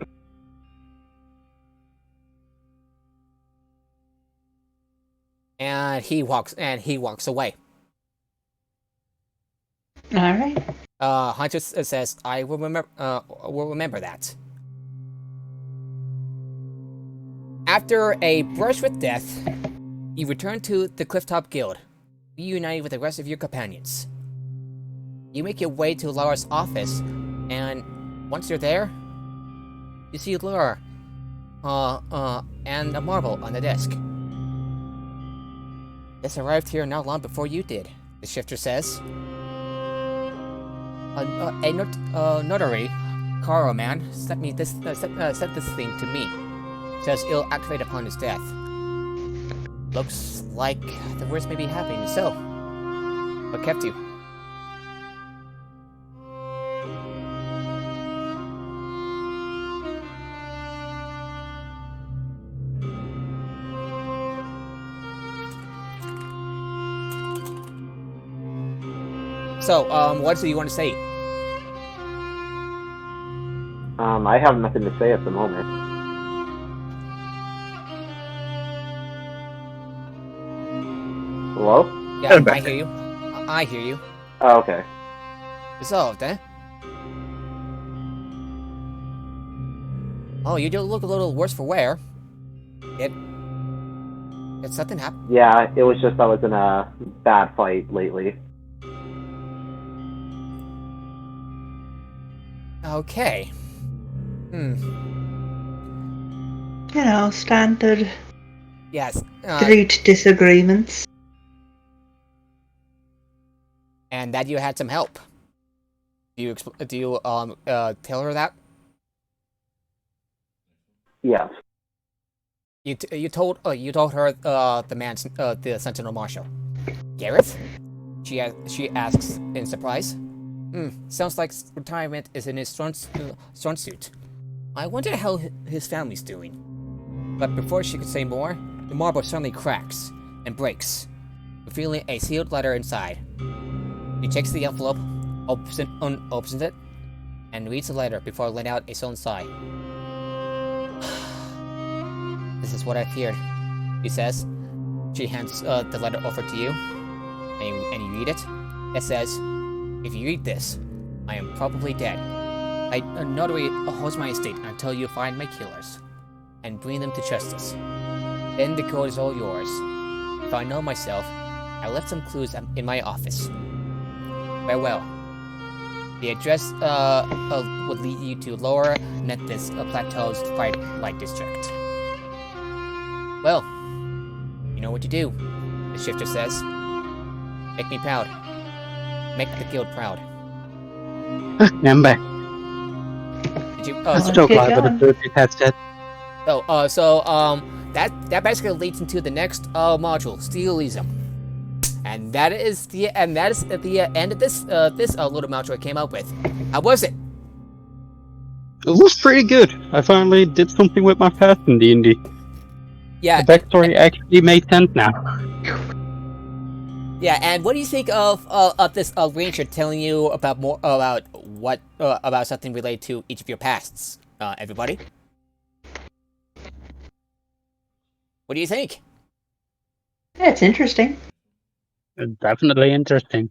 And he walks away. All right. Huntress says, "I will remember that." After a brush with death, you return to the Clifftop Guild, reunited with the rest of your companions. You make your way to Laura's office, and once you're there, you see Laura, and a marble on the desk. This arrived here not long before you did, the shifter says. A notary, Caro man, sent this thing to me. Says it'll activate upon his death. Looks like the worst may be happening. So, what kept you? So, what do you want to say? I have nothing to say at the moment. Hello? Yeah, I hear you. I hear you. Oh, okay. Resolved, eh? Oh, you do look a little worse for wear. Did something happen? Yeah, it was just I was in a bad fight lately. Okay. You know, standard Yes. street disagreements. And that you had some help. Do you tell her that? Yes. You told her the Sentinel Marshal. Gareth? She asks in surprise. Sounds like retirement is in his strong suit. I wonder how his family's doing. But before she could say more, the marble suddenly cracks and breaks. revealing a sealed letter inside. He checks the envelope, opens it, and reads the letter before letting out a sullen sigh. This is what I feared, he says. She hands the letter over to you, and you read it. It says, "If you read this, I am probably dead. A notary holds my estate until you find my killers, and bring them to justice. Then the code is all yours. If I know myself, I left some clues in my office. Farewell. The address would lead you to Lower Nethys Plateau's Firelight District." Well, you know what to do, the shifter says. Make me proud. Make the guild proud. I'm back. Did you? I'm so glad with the dirty headset. That basically leads into the next module, Steelism, and that is the end of this little module I came up with. How was it? It was pretty good. I finally did something with my past in D&D. Yeah. The backstory actually made sense now. Yeah, and what do you think of this ranger telling you about more about something related to each of your pasts, everybody? What do you think? Yeah, it's interesting. It's definitely interesting.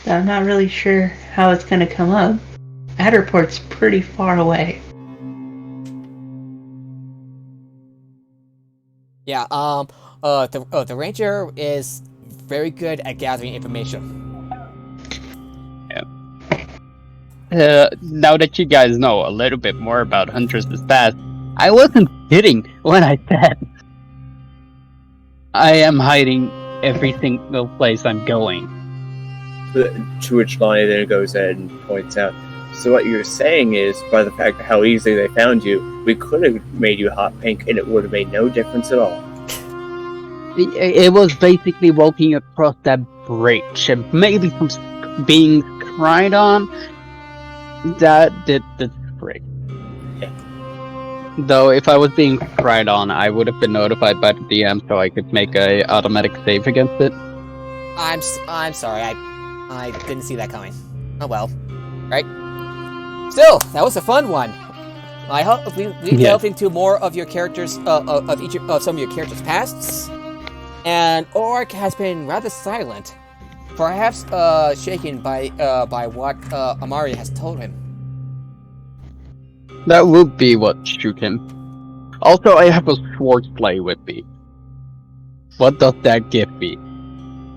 I'm not really sure how it's going to come up. Adderport's pretty far away. Yeah, the ranger is very good at gathering information. Yeah. Now that you guys know a little bit more about Huntress' past, I wasn't kidding when I said I am hiding every single place I'm going. To which Lonnie then goes ahead and points out, so what you're saying is, by the fact of how easily they found you, we could have made you hot pink and it would have made no difference at all. It was basically walking across that bridge and maybe some being cried on. That did the trick. Yeah. Though if I was being cried on, I would have been notified by the DM so I could make a automatic save against it. I'm sorry, I didn't see that coming. Oh well, right? Still, that was a fun one. I hope we delved into more of your characters, of some of your characters' pasts. And Orc has been rather silent, perhaps shaken by what Amari has told him. That would be what shoot him. Also, I have a swordplay with me. What does that give me?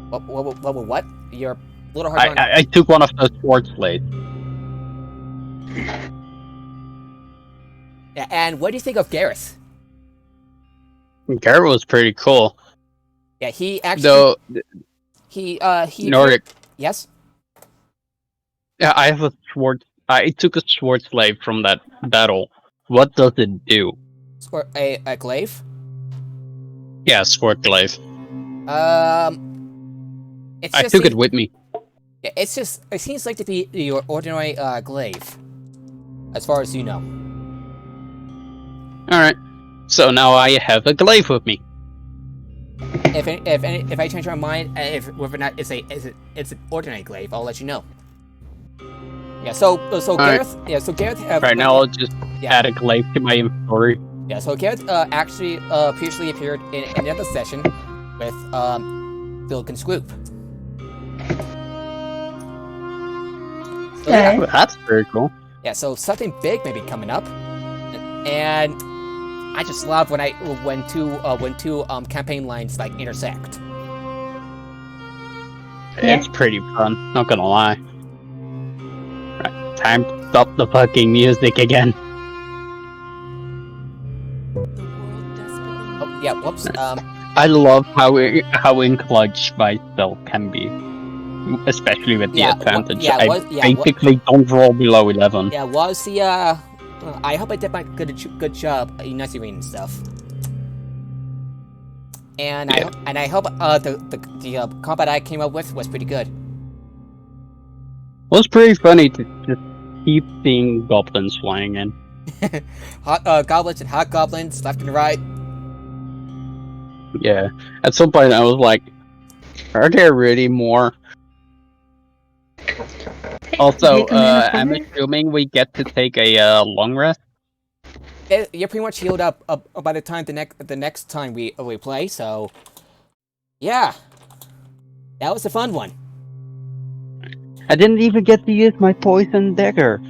What? Your little hard. I took one of those swordplays. Yeah, and what do you think of Gareth? Gareth was pretty cool. Yeah, he actually. Though he Nordic. Yes. Yeah, I have a sword. I took a sword slave from that battle. What does it do? Or a glaive? Yeah, sword glaive. It's I took it with me. Yeah, it seems like to be your ordinary glaive, as far as you know. All right. So now I have a glaive with me. If I change my mind, whether or not it's an ordinary glaive, I'll let you know. Yeah. So Gareth. Right. Yeah. So Gareth. Right now, I'll just add a glaive to my inventory. Yeah. So Gareth actually previously appeared in another session with Bilkin Swoop. So, okay. Yeah, that's very cool. Yeah. So something big may be coming up, and I just love when two campaign lines like intersect. It's pretty fun, not gonna lie. Right, time to stop the fucking music again. Oh yeah, whoops. I love how in clutch myself can be, especially with the advantage. I basically don't roll below 11. Yeah, was the I hope I did my good job enunciating and stuff. And I hope the combat I came up with was pretty good. It was pretty funny to just keep seeing goblins flying in. Hot goblins and hot goblins left and right. Yeah, at some point I was like, Are there really more? Also, Take a minute for I'm me. assuming we get to take a long rest. You're pretty much healed up by the time the next time we play. So, yeah, that was a fun one. I didn't even get to use my poison dagger.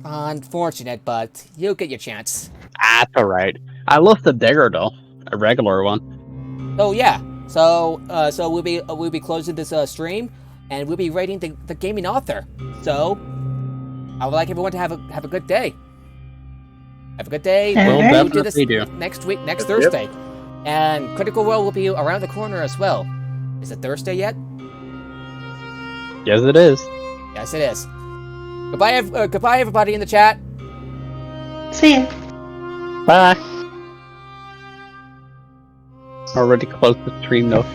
Unfortunate, but you'll get your chance. That's alright. I lost the dagger though, a regular one. Oh yeah. So we'll be closing this stream, and we'll be rating the gaming author. So I would like everyone to have a good day. Have a good day. We'll We'll do this definitely do. next week, next Yep. Thursday, and Critical Role will be around the corner as well. Is it Thursday yet? Yes, it is. Yes, it is. Goodbye, goodbye, everybody in the chat. See ya. Bye. Already closed the stream though.